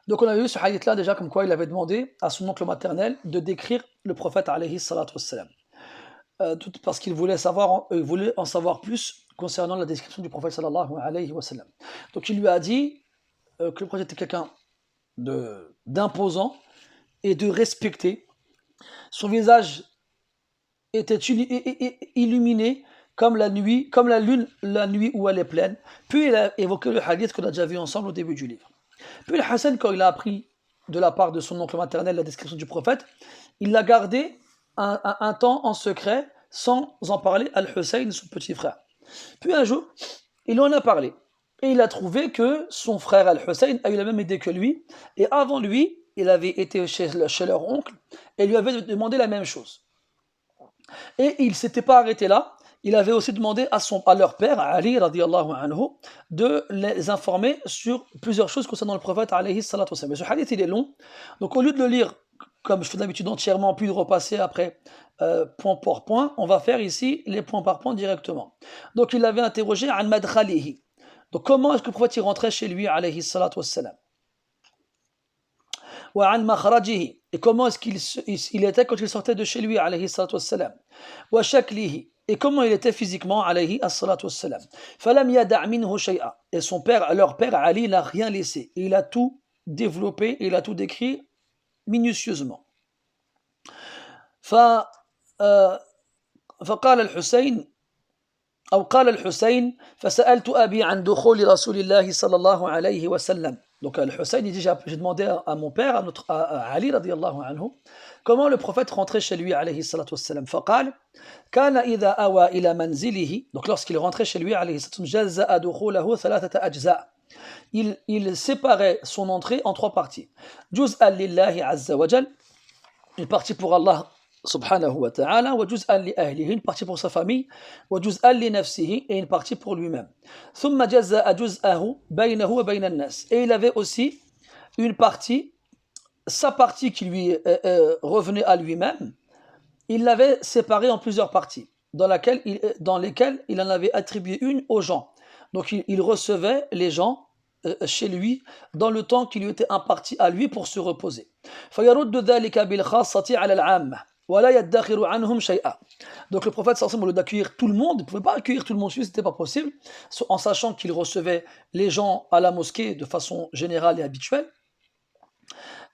Donc on a vu ce hadith-là déjà comme quoi il avait demandé à son oncle maternel de décrire le prophète alayhi salatu wassalam. Parce qu'il voulait en savoir plus concernant la description du prophète sallallahu alayhi wa sallam. Donc il lui a dit que le prophète était quelqu'un d'imposant et de respecté. Son visage était illuminée comme la nuit, comme la lune, la nuit où elle est pleine. Puis il a évoqué le hadith qu'on a déjà vu ensemble au début du livre. Puis le Hassan, quand il a appris de la part de son oncle maternel la description du prophète, il l'a gardé un temps en secret sans en parler à Al-Hussein, son petit frère. Puis un jour, il en a parlé. Et il a trouvé que son frère Al-Hussein a eu la même idée que lui. Et avant lui, il avait été chez leur oncle et lui avait demandé la même chose. Et il ne s'était pas arrêté là. Il avait aussi demandé à leur père, Ali radiallahu anhu, de les informer sur plusieurs choses concernant le prophète alayhi salatu wassalam. Mais ce hadith, il est long. Donc au lieu de le lire, comme je fais d'habitude entièrement, puis de repasser après point par point, on va faire ici les points par point directement. Donc il avait interrogé an madkhalihi. Donc comment est-ce que le prophète il rentrait chez lui alayhi salatu wassalam? Wa an makhrajihi. Et comment est-ce qu'il était quand il sortait de chez lui alayhi salatu wassalam? Wa shaklihi. Et comment il était physiquement alayhi salatu wassalam. Falam yada' minhu shay'a. Et son père, leur père Ali n'a rien laissé. Il a tout développé, il a tout décrit minutieusement. فقال الحسين أو قال الحسين فسألت أبي عن دخول رسول الله صلى الله عليه وسلم. Donc Al-Hussein il dit j'ai demandé à mon père à Ali radiallahu anhu comment le prophète rentrait chez lui alayhi salatu wassalam. فقال كان إذا أوى إلى منزله. Donc lorsqu'il rentrait chez lui alayhi salatu wassalam جزأ دخوله ثلاثة أجزاء. Il séparait son entrée en trois parties. جزءا لله عز وجل, une partie pour Allah subhanahu wa ta'ala, wa juz'an li ahlihi, une partie pour sa famille, wa juz'an li nafsihi, et une partie pour lui-même. Thumma jazza'a juz'ahu baynahu wa bayna an-nas. Et il avait aussi une partie, sa partie qui lui revenait à lui-même, il l'avait séparée en plusieurs parties, dans lesquelles il en avait attribué une aux gens. Donc il recevait les gens chez lui dans le temps qui lui était imparti à lui pour se reposer. فيرد ذلك بالخاصة على العامة ولا يدخر عنهم شيئا. Donc le prophète sallallahu alayhi wa sallam, au lieu d'accueillir tout le monde, il ne pouvait pas accueillir tout le monde, c'était pas possible, en sachant qu'il recevait les gens à la mosquée de façon générale et habituelle.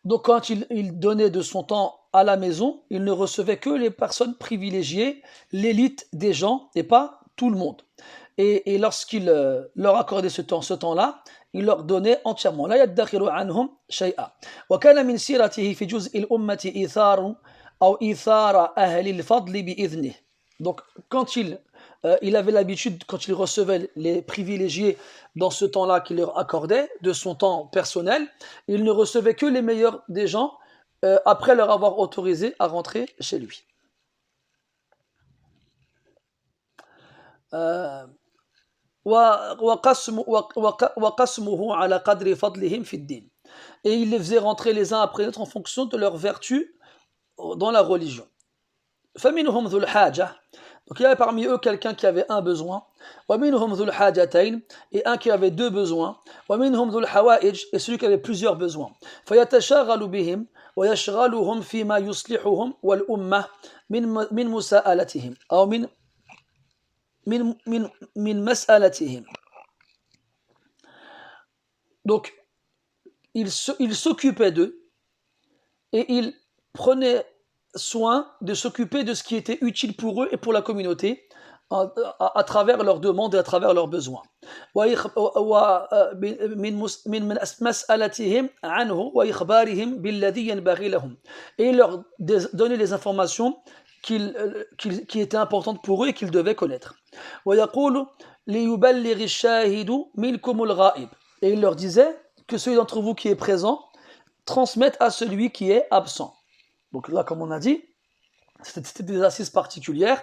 Donc quand il donnait de son temps à la maison, il ne recevait que les personnes privilégiées, l'élite des gens et pas tout le monde. Et lorsqu'il leur accordait ce temps-là, il leur donnait entièrement. La yaddakhiru anhum shay'a. Wa kana min siratihi fi juz'il ummati itharu aw ithara ahli al-fadli bi idhnihi. Donc quand il avait l'habitude, quand il recevait les privilégiés dans ce temps-là qu'il leur accordait, de son temps personnel, il ne recevait que les meilleurs des gens après leur avoir autorisé à rentrer chez lui. وقسمه على قدر فضلهم في الدين. Et il les faisait rentrer les uns après les autres en fonction de leur vertu dans la religion. فمنهم ذو الحاجة. Donc il y avait parmi eux quelqu'un qui avait un besoin. ومنهم ذو الحاجتين. Et un qui avait deux besoins. ومنهم ذو الحوائج. Et celui qui avait plusieurs besoins. فيتشاغل بهم ويشغلهم فيما يصلحهم والأمة من مساءلتهم أو من مسألتهم. Donc il s'occupait d'eux et il prenait soin de s'occuper de ce qui était utile pour eux et pour la communauté à travers leurs demandes et à travers leurs besoins. Et il leur donnait les informations qui étaient importantes pour eux et qu'ils devaient connaître. Et il leur disait que celui d'entre vous qui est présent transmette à celui qui est absent. Donc là, comme on a dit, c'était des assises particulières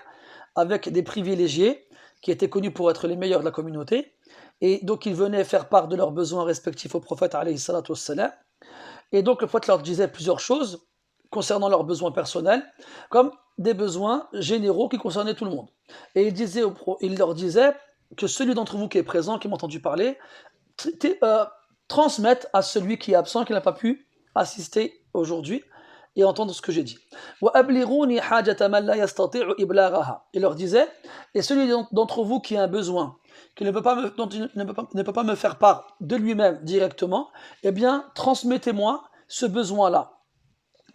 avec des privilégiés qui étaient connus pour être les meilleurs de la communauté. Et donc ils venaient faire part de leurs besoins respectifs au prophète alayhi salatu wassalam. Et donc le prophète leur disait plusieurs choses concernant leurs besoins personnels, comme des besoins généraux qui concernaient tout le monde. Et il leur disait que celui d'entre vous qui est présent, qui m'a entendu parler, transmette à celui qui est absent, qui n'a pas pu assister aujourd'hui et entendre ce que j'ai dit. Il leur disait, et celui d'entre vous qui a un besoin, qui ne peut pas me faire part de lui-même directement, eh bien, transmettez-moi ce besoin-là,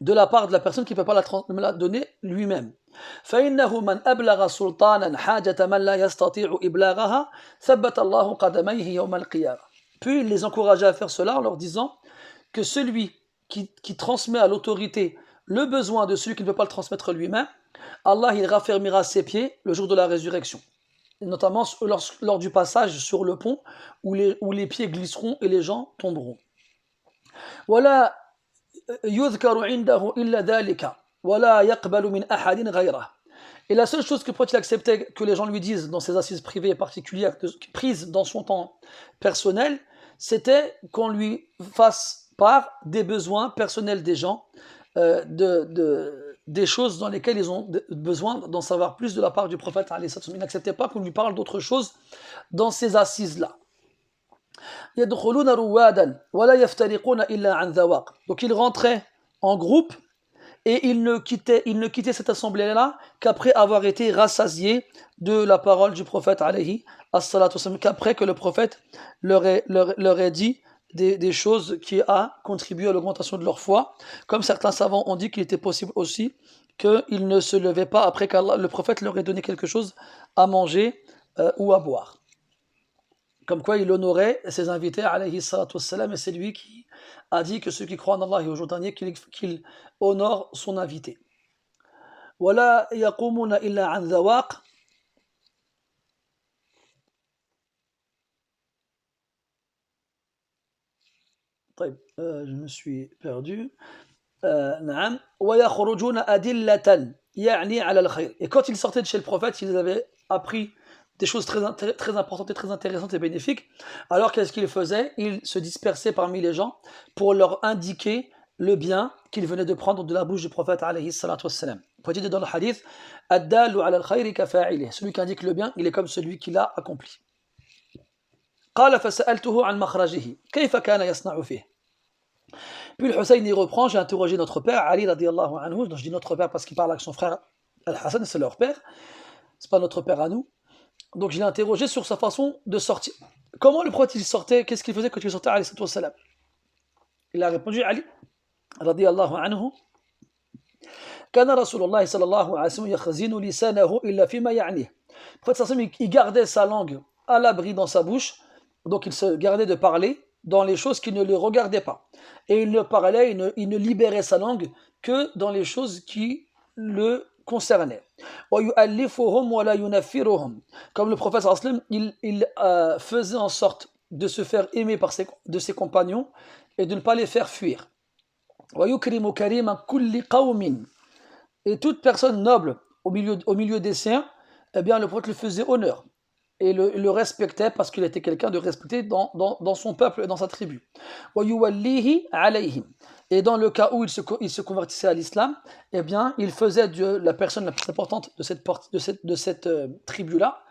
de la part de la personne qui ne peut pas me la donner lui-même. فإنه من أبلغ سلطانا حاجة من لا يستطيع إبلاغها ثبت الله قدميه يوم القيامة. Puis il les encourageait à faire cela en leur disant que celui qui transmet à l'autorité le besoin de celui qui ne peut pas le transmettre lui-même, Allah il raffermira ses pieds le jour de la résurrection. Et notamment lors du passage sur le pont où les pieds glisseront et les gens tomberont. ولا يذكر عنده إلا ذلك ولا يقبل من أحد غيره. Et la seule chose que peut-il accepter que les gens lui disent dans ses assises privées et particulières, prises dans son temps personnel, c'était qu'on lui fasse part des besoins personnels des gens, des choses dans lesquelles ils ont besoin d'en savoir plus de la part du prophète. Il n'acceptait pas qu'on lui parle d'autre chose dans ces assises-là. Donc il rentrait en groupe et il ne quittait cette assemblée-là qu'après avoir été rassasié de la parole du prophète qu'après que le prophète leur ait dit des choses qui a contribué à l'augmentation de leur foi. Comme certains savants ont dit qu'il était possible aussi qu'ils ne se levaient pas après que le prophète leur ait donné quelque chose à manger ou à boire. Comme quoi il honorait ses invités, alayhi salatu wassalam, et c'est lui qui a dit que ceux qui croient en Allah et au jour dernier, qu'il honore son invité. وَلَا يَقُومُونَ إِلَّا عَنْ ذَوَاقٍ. Je me suis perdu. نعم. وَيَخْرُجُونَ أَدِلَّةً يَعْنِي عَلَى الْخَيْرِ. Et quand ils sortaient de chez le prophète, ils avaient appris des choses très importantes et très intéressantes et bénéfiques. Alors qu'est-ce qu'ils faisaient? Ils se dispersaient parmi les gens pour leur indiquer le bien qu'ils venaient de prendre de la bouche du prophète alayhi salatu wassalam. Vous dit dans le hadith, Ad-dallu ala al-khayri kafa'ilih. Celui qui indique le bien, il est comme celui qui l'a accompli. قال فسألته عن مخرجه كيف كان يصنع فيه. Puis le Hussein y reprend, j'ai interrogé notre père Ali radiyallahu anhu, donc je dis notre père parce qu'il parle avec son frère Al-Hassan, c'est leur père, c'est pas notre père à nous. Donc je l'ai interrogé sur sa façon de sortir. Comment le prophète il sortait? Qu'est-ce qu'il faisait quand il sortait alayhi wassalam? Il a répondu Ali radiyallahu anhu كان رسول الله صلى الله عليه وسلم يخزن لسانه إلا فيما يعنيه. Le prophète sallam il gardait sa langue à l'abri dans sa bouche, donc il se gardait de parler dans les choses qui ne le regardaient pas. Et il ne parlait, il ne libérait sa langue que dans les choses qui le concernaient. Comme le prophète sallam, il faisait en sorte de se faire aimer de ses compagnons et de ne pas les faire fuir. Et toute personne noble au milieu des siens, eh bien le prophète le faisait honneur et le respectait parce qu'il était quelqu'un de respecté dans son peuple et dans sa tribu. Et dans le cas où il se convertissait à l'islam, eh bien il faisait de la personne la plus importante de cette tribu-là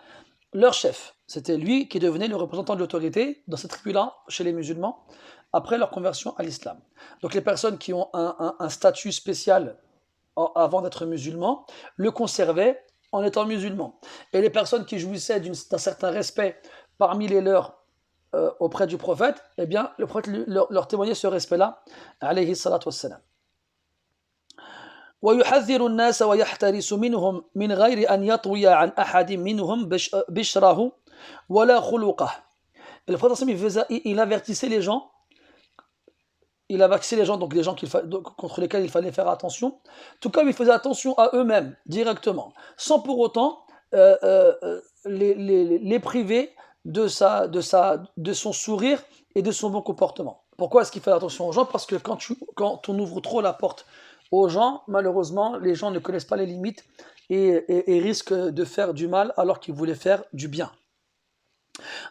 leur chef. C'était lui qui devenait le représentant de l'autorité dans cette tribu-là chez les musulmans après leur conversion à l'islam. Donc les personnes qui ont un statut spécial avant d'être musulmans, le conservaient en étant musulmans. Et les personnes qui jouissaient d'un certain respect parmi les leurs auprès du prophète, eh bien, le prophète leur témoignait ce respect-là, alayhi salatu wassalam. ويحذر الناس ويحترس منهم من غير أن يطوي عن أحد منهم بشره ولا خلقه. Et le prophète il avertissait les gens. Il avertissait les gens, donc les gens contre lesquels il fallait faire attention, tout comme il faisait attention à eux-mêmes directement, sans pour autant les priver de son sourire et de son bon comportement. Pourquoi est-ce qu'il fait attention aux gens? Parce que quand on ouvre trop la porte aux gens, malheureusement, les gens ne connaissent pas les limites et risquent de faire du mal alors qu'ils voulaient faire du bien.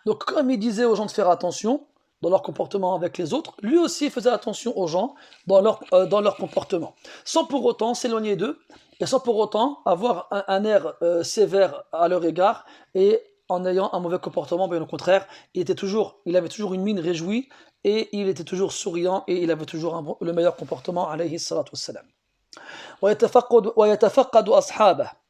Donc comme il disait aux gens de faire attention dans leur comportement avec les autres, lui aussi faisait attention aux gens dans leur comportement, sans pour autant s'éloigner d'eux et sans pour autant avoir un air sévère à leur égard et en ayant un mauvais comportement. Bien au contraire, il avait toujours une mine réjouie et il était toujours souriant et il avait toujours le meilleur comportement alayhi salatu wassalam.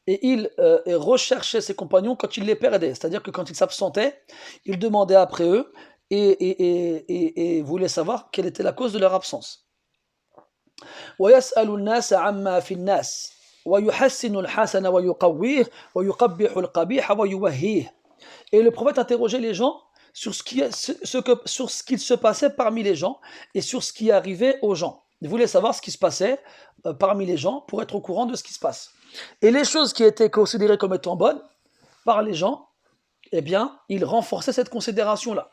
Et il recherchait ses compagnons quand il les perdait, c'est-à-dire que quand ils s'absentaient, il demandait après eux et voulait savoir quelle était la cause de leur absence. Et ويحسن الحسن ويقويه ويقبح القبيح ويوهيه. Et le prophète interrogeait les gens sur sur ce qu'il se passait parmi les gens et sur ce qui arrivait aux gens. Il voulait savoir ce qui se passait parmi les gens pour être au courant de ce qui se passe. Et les choses qui étaient considérées comme étant bonnes par les gens, eh bien, il renforçait cette considération-là.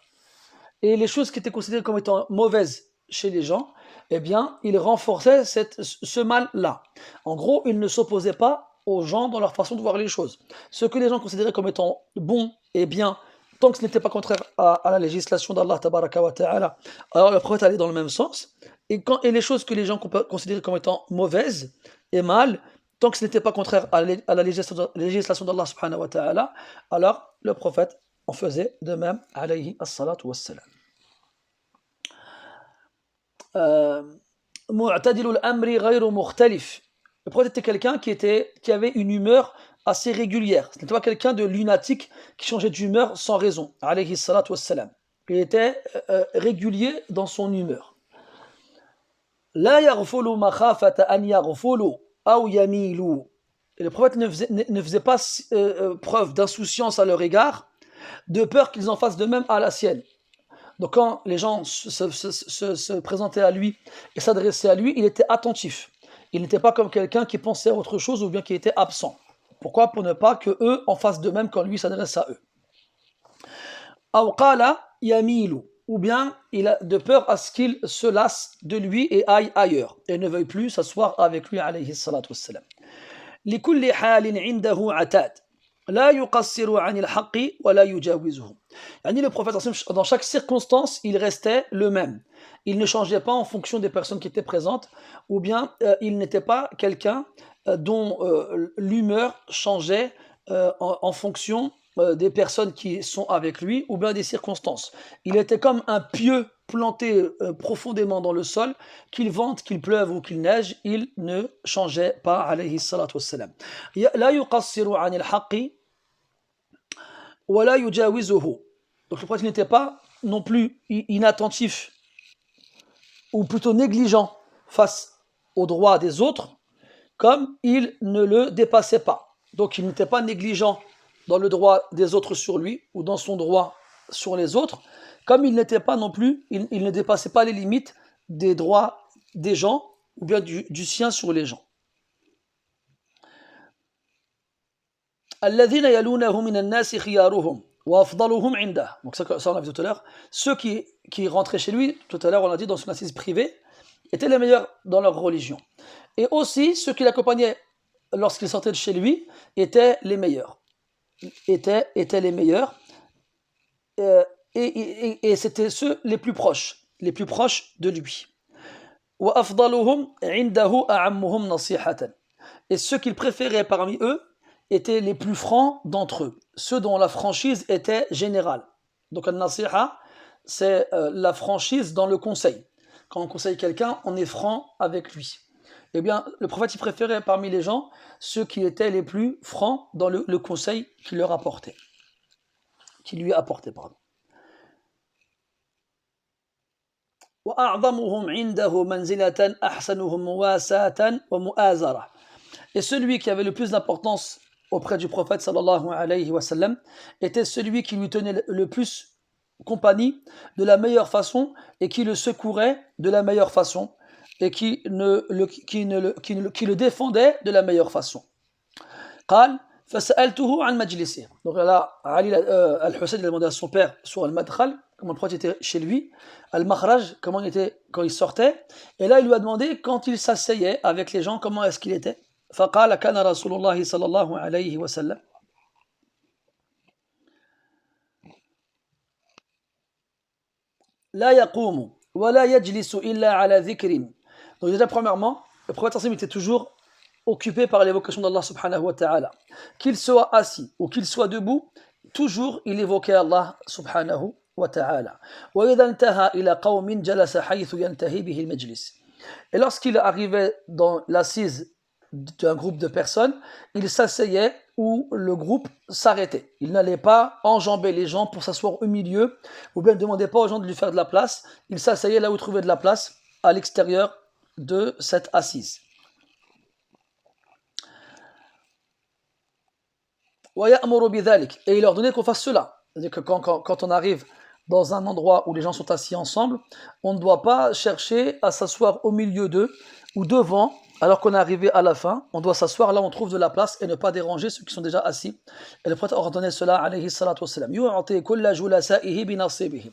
Et les choses qui étaient considérées comme étant mauvaises chez les gens, eh bien, il renforçait ce mal-là. En gros, il ne s'opposait pas aux gens dans leur façon de voir les choses. Ce que les gens considéraient comme étant bon et bien, tant que ce n'était pas contraire à la législation d'Allah tabaraka wa ta'ala, alors le prophète allait dans le même sens. Et les choses que les gens considéraient comme étant mauvaises et mal, tant que ce n'était pas contraire à la législation d'Allah subhanahu wa ta'ala, alors le prophète en faisait de même, alayhi as-salatu was-salam. Mu'tadilul amri ghayru mukhtalif. Le prophète était quelqu'un qui avait une humeur assez régulière. Ce n'était pas quelqu'un de lunatique qui changeait d'humeur sans raison, alayhi salatu wassalam. Il était régulier dans son humeur. La yaghfulu makhafata an yaghfulu aw yamilu. Et le prophète ne faisait pas preuve d'insouciance à leur égard, de peur qu'ils en fassent de même à la sienne. Donc quand les gens se présentaient à lui et s'adressaient à lui, il était attentif. Il n'était pas comme quelqu'un qui pensait à autre chose ou bien qui était absent. Pourquoi? Pour ne pas que eux en fassent de même quand lui s'adresse à eux. Aw qala yamilu, ou bien il a de peur à ce qu'il se lasse de lui et aille ailleurs et ne veuille plus s'asseoir avec lui alayhi salatu wassalam. Likulli halin indahu atad. La yuqassiru anil haqqi wa la yujawizuhu. Le prophète, dans chaque circonstance, il restait le même. Il ne changeait pas en fonction des personnes qui étaient présentes, ou bien il n'était pas quelqu'un dont l'humeur changeait en fonction des personnes qui sont avec lui, ou bien des circonstances. Il était comme un pieu planté profondément dans le sol, qu'il vente, qu'il pleuve ou qu'il neige, il ne changeait pas, alayhi salatu wassalam. La yuqassiru anil haqqi wa la yujawizuhu. Donc le prophète n'était pas non plus inattentif ou plutôt négligent face aux droits des autres, comme il ne le dépassait pas. Donc il n'était pas négligent dans le droit des autres sur lui ou dans son droit sur les autres, comme il n'était pas non plus, il ne dépassait pas les limites des droits des gens ou bien du sien sur les gens. الذين يلونه من الناس خيارهم وأفضلهم عنده. Donc ça on l'a vu tout à l'heure. Ceux qui rentraient chez lui, tout à l'heure on l'a dit dans une assise privée, étaient les meilleurs dans leur religion. Et aussi ceux qui l'accompagnaient lorsqu'il sortait de chez lui étaient les meilleurs. Étaient les meilleurs. Et c'était ceux les plus proches de lui. وأفضلهم عنده أعمهم نصيحة. Et ceux qu'il préférait parmi eux étaient les plus francs d'entre eux, ceux dont la franchise était générale. Donc al-nasiha, c'est la franchise dans le conseil. Quand on conseille quelqu'un, on est franc avec lui. Eh bien, le prophète, il préférait parmi les gens ceux qui étaient les plus francs dans le conseil qu'il leur apportait, qui lui apportait, pardon. وأعظمهم عنده منزلة أحسنهم مواساة ومؤازرة. Et celui qui avait le plus d'importance auprès du prophète sallallahu alayhi wa sallam était celui qui lui tenait le plus compagnie de la meilleure façon et qui le secourait de la meilleure façon et qui le défendait de la meilleure façon. قال فسألته عن مجلسه. Donc là, Ali al-Hussein a demandé à son père sur al-Madkhal, comment le prophète était chez lui, al-Makhraj, comment il était quand il sortait, et là il lui a demandé quand il s'asseyait avec les gens, comment est-ce qu'il était. فقال كان رسول الله صلى الله عليه وسلم لا يقوم ولا يجلس إلا على ذكر. Donc déjà premièrement, le prophète était toujours occupé par l'évocation d'Allah subhanahu wa ta'ala. Qu'il soit assis ou qu'il soit debout, toujours il évoquait Allah subhanahu wa ta'ala. وإذا انتهى إلى قوم جلس حيث ينتهي به المجلس. Et lorsqu'il arrivait dans l'assise d'un groupe de personnes, il s'asseyait où le groupe s'arrêtait. Il n'allait pas enjamber les gens pour s'asseoir au milieu, ou bien ne demandait pas aux gens de lui faire de la place. Il s'asseyait là où il trouvait de la place, à l'extérieur de cette assise. وَيَأْمُرُ بِذَلِكَ. Et il ordonnait qu'on fasse cela. C'est-à-dire que quand on arrive dans un endroit où les gens sont assis ensemble, on ne doit pas chercher à s'asseoir au milieu d'eux ou devant, alors qu'on est arrivé à la fin. On doit s'asseoir là où on trouve de la place et ne pas déranger ceux qui sont déjà assis. Et le prophète ordonnait cela, alayhi salatu wassalam. يُعْطِي كُلَّ جُلَسَائِهِ بِنَصِيبِهِ.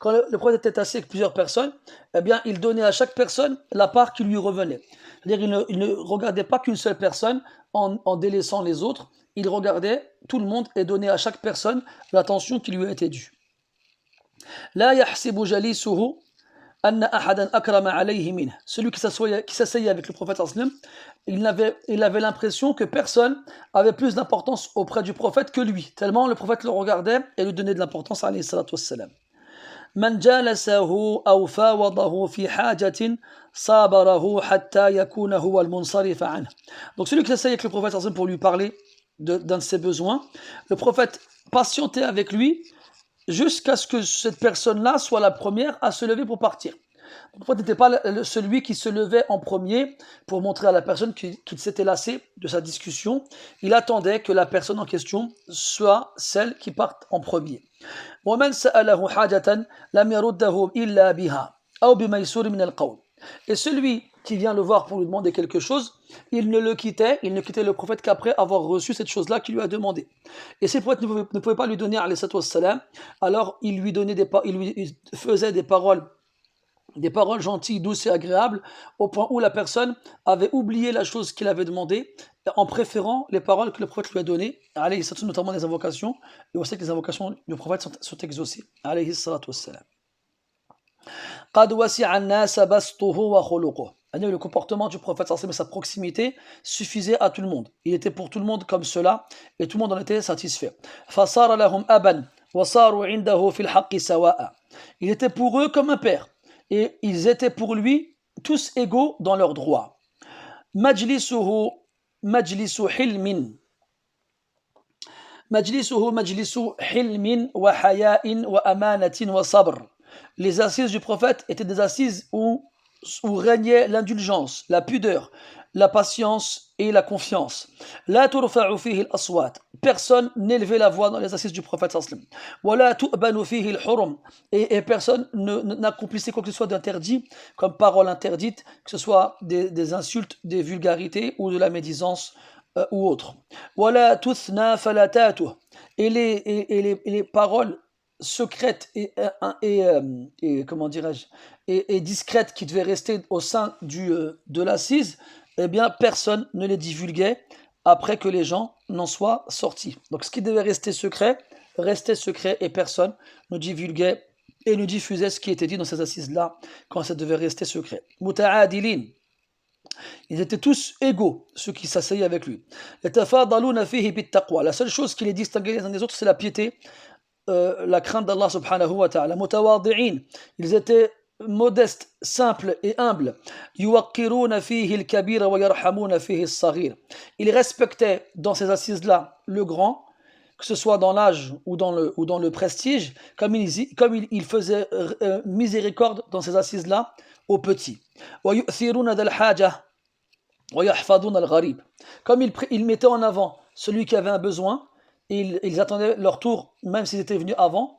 Quand le prophète était assis avec plusieurs personnes, eh bien, il donnait à chaque personne la part qui lui revenait. C'est-à-dire il ne regardait pas qu'une seule personne en délaissant les autres. Il regardait tout le monde et donnait à chaque personne l'attention qui lui était due. لا يحسب جليسه أن أحدا أكرم عليه منه. Celui qui s'asseyait avec le prophète il avait l'impression que personne avait plus d'importance auprès du prophète que lui, tellement le prophète le regardait et lui donnait de l'importance, alayhi salatu wassalam. من جالسه أو فاوضه في حاجة صابره حتى يكون هو المنصرف عنه. Donc celui qui s'asseyait avec le prophète pour lui parler d'un de ses besoins, le prophète patientait avec lui jusqu'à ce que cette personne-là soit la première à se lever pour partir. Le prophète n'était pas celui qui se levait en premier pour montrer à la personne qu'il s'était lassé de sa discussion. Il attendait que la personne en question soit celle qui parte en premier. وَمَنْ سَأَلَهُ حَاجَةً لَمْ يَرُدَّهُ إِلَّا بِهَا أَوْ بِمَيْسُورٍ مِنَ الْقَوْلِ. Et celui qui vient le voir pour lui demander quelque chose, il ne quittait le prophète qu'après avoir reçu cette chose-là qu'il lui a demandé. Et si le prophète ne pouvait pas lui donner, alayhi salatu wassalam, alors il lui faisait des paroles gentilles, douces et agréables, au point où la personne avait oublié la chose qu'il avait demandé, en préférant les paroles que le prophète lui a données, alayhi salatu, notamment les invocations, et on sait que les invocations du prophète sont exaucées, alayhi salatu wassalam. قد وسع الناس بسطه وخلقه. Le comportement du prophète et sa proximité suffisait à tout le monde. Il était pour tout le monde comme cela et tout le monde en était satisfait. فصار لهم أبا وصاروا عنده في الحق سواء. Il était pour eux comme un père et ils étaient pour lui tous égaux dans leurs droits. مجلسه مجلس حلم مجلسه مجلس حلم وحياء وأمانة وصبر. Les assises du prophète étaient des assises où régnait l'indulgence, la pudeur, la patience et la confiance. لا ترفع فيه الأصوات. Personne n'élevait la voix dans les assises du prophète ولا تؤبن فيه الحرم. Et personne n'accomplissait quoi que ce soit d'interdit, comme parole interdite, que ce soit des insultes, des vulgarités ou de la médisance ou autre. ولا تثنى فلاتاته. Et les paroles secrète et comment dirais-je et discrète qui devait rester au sein de l'assise, eh bien personne ne les divulguait après que les gens n'en soient sortis. Donc ce qui devait rester secret restait secret et personne ne divulguait et ne diffusait ce qui était dit dans ces assises-là quand ça devait rester secret. Muta'adilin. Ils étaient tous égaux, ceux qui s'asseyaient avec lui. La seule chose qui les distinguait les uns des autres, c'est la piété, la crainte d'Allah subhanahu wa ta'ala. Mutawadi'in, ils étaient modestes, simples et humbles. Yuwaqqiruna fihi al-kabira wa yarhamuna fihi as-saghir. Ils respectaient dans ces assises-là le grand, que ce soit dans l'âge ou dans le prestige, comme il faisait miséricorde dans ces assises-là aux petits. Wa yu'thiruna dhal haja wa yahfaduna al-gharib. Comme ils mettaient en avant celui qui avait un besoin, ils attendaient leur tour, même s'ils étaient venus avant,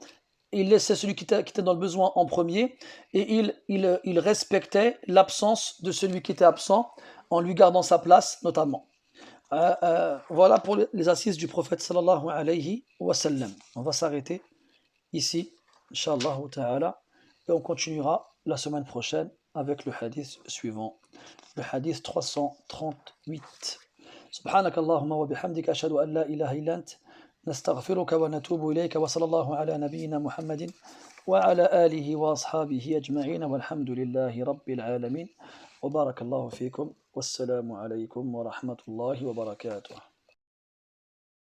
ils laissaient celui qui était dans le besoin en premier, et ils respectaient l'absence de celui qui était absent, en lui gardant sa place, notamment. Voilà pour les assises du prophète sallallahu alayhi wa sallam. On va s'arrêter ici, inshallah ta'ala, et on continuera la semaine prochaine avec le hadith suivant, le hadith 338. سبحانك اللهم وبحمدك أشهد أن لا إله إلا أنت نستغفرك ونتوب إليك وصلى الله على نبينا محمد وعلى آله وأصحابه أجمعين والحمد لله رب العالمين وبارك الله فيكم والسلام عليكم ورحمة الله وبركاته.